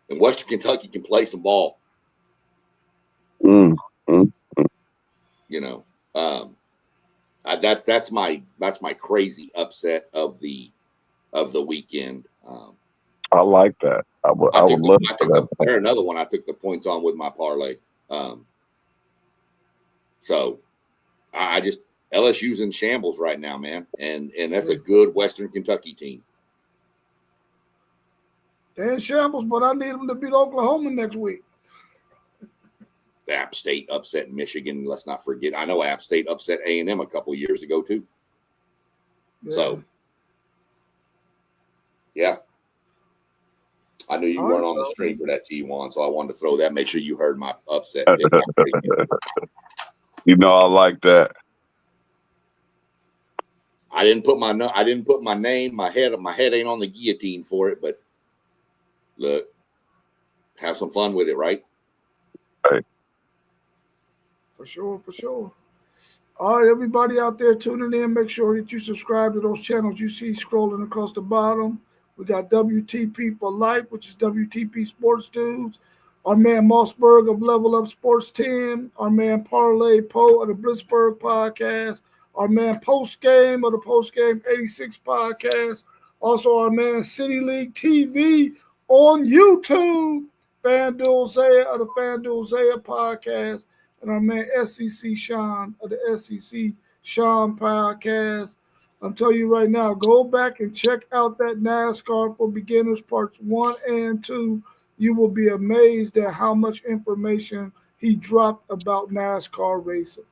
and Western Kentucky can play some ball. You know, that's my crazy upset of the weekend. I like that. I would love that. There's another one I took the points on with my parlay. So I just LSU's in shambles right now, man, and that's a good Western Kentucky team. They're in shambles, but I need them to beat Oklahoma next week. App State upset Michigan. Let's not forget. I know App State upset A&M a couple years ago too. Yeah. So, yeah. I knew you weren't on the stream for that T1, so I wanted to throw that. Make sure you heard my upset pick. You know, I like that. I didn't put my name. My head ain't on the guillotine for it, but look, have some fun with it, right? Right. For sure, for sure. All right, everybody out there tuning in, make sure that you subscribe to those channels you see scrolling across the bottom. We got WTP for Life, which is WTP Sports Dudes. Our man Mossberg of Level Up Sports Team. Our man Parlay Poe of the Blitzberg Podcast. Our man Post Game of the Post Game 86 Podcast. Also, our man City League TV on YouTube. FanDuel Zaya of the FanDuel Zaya Podcast, and our man SEC Sean of the SEC Sean Podcast. I'm telling you right now, go back and check out that NASCAR for Beginners Parts 1 and 2. You will be amazed at how much information he dropped about NASCAR racing.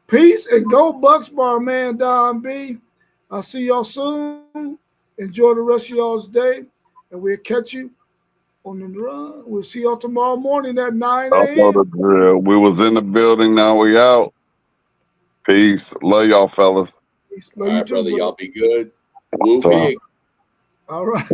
Peace and go Bucks by our man Don B. I'll see y'all soon. Enjoy the rest of y'all's day, and we'll catch you on the run. We'll see y'all tomorrow morning at 9 I know the a.m. drill. We was in the building. Now we out. Peace. Love y'all, fellas. Peace. All Love you right, too, brother. bro. Y'all be good. Woo So- pig. All right.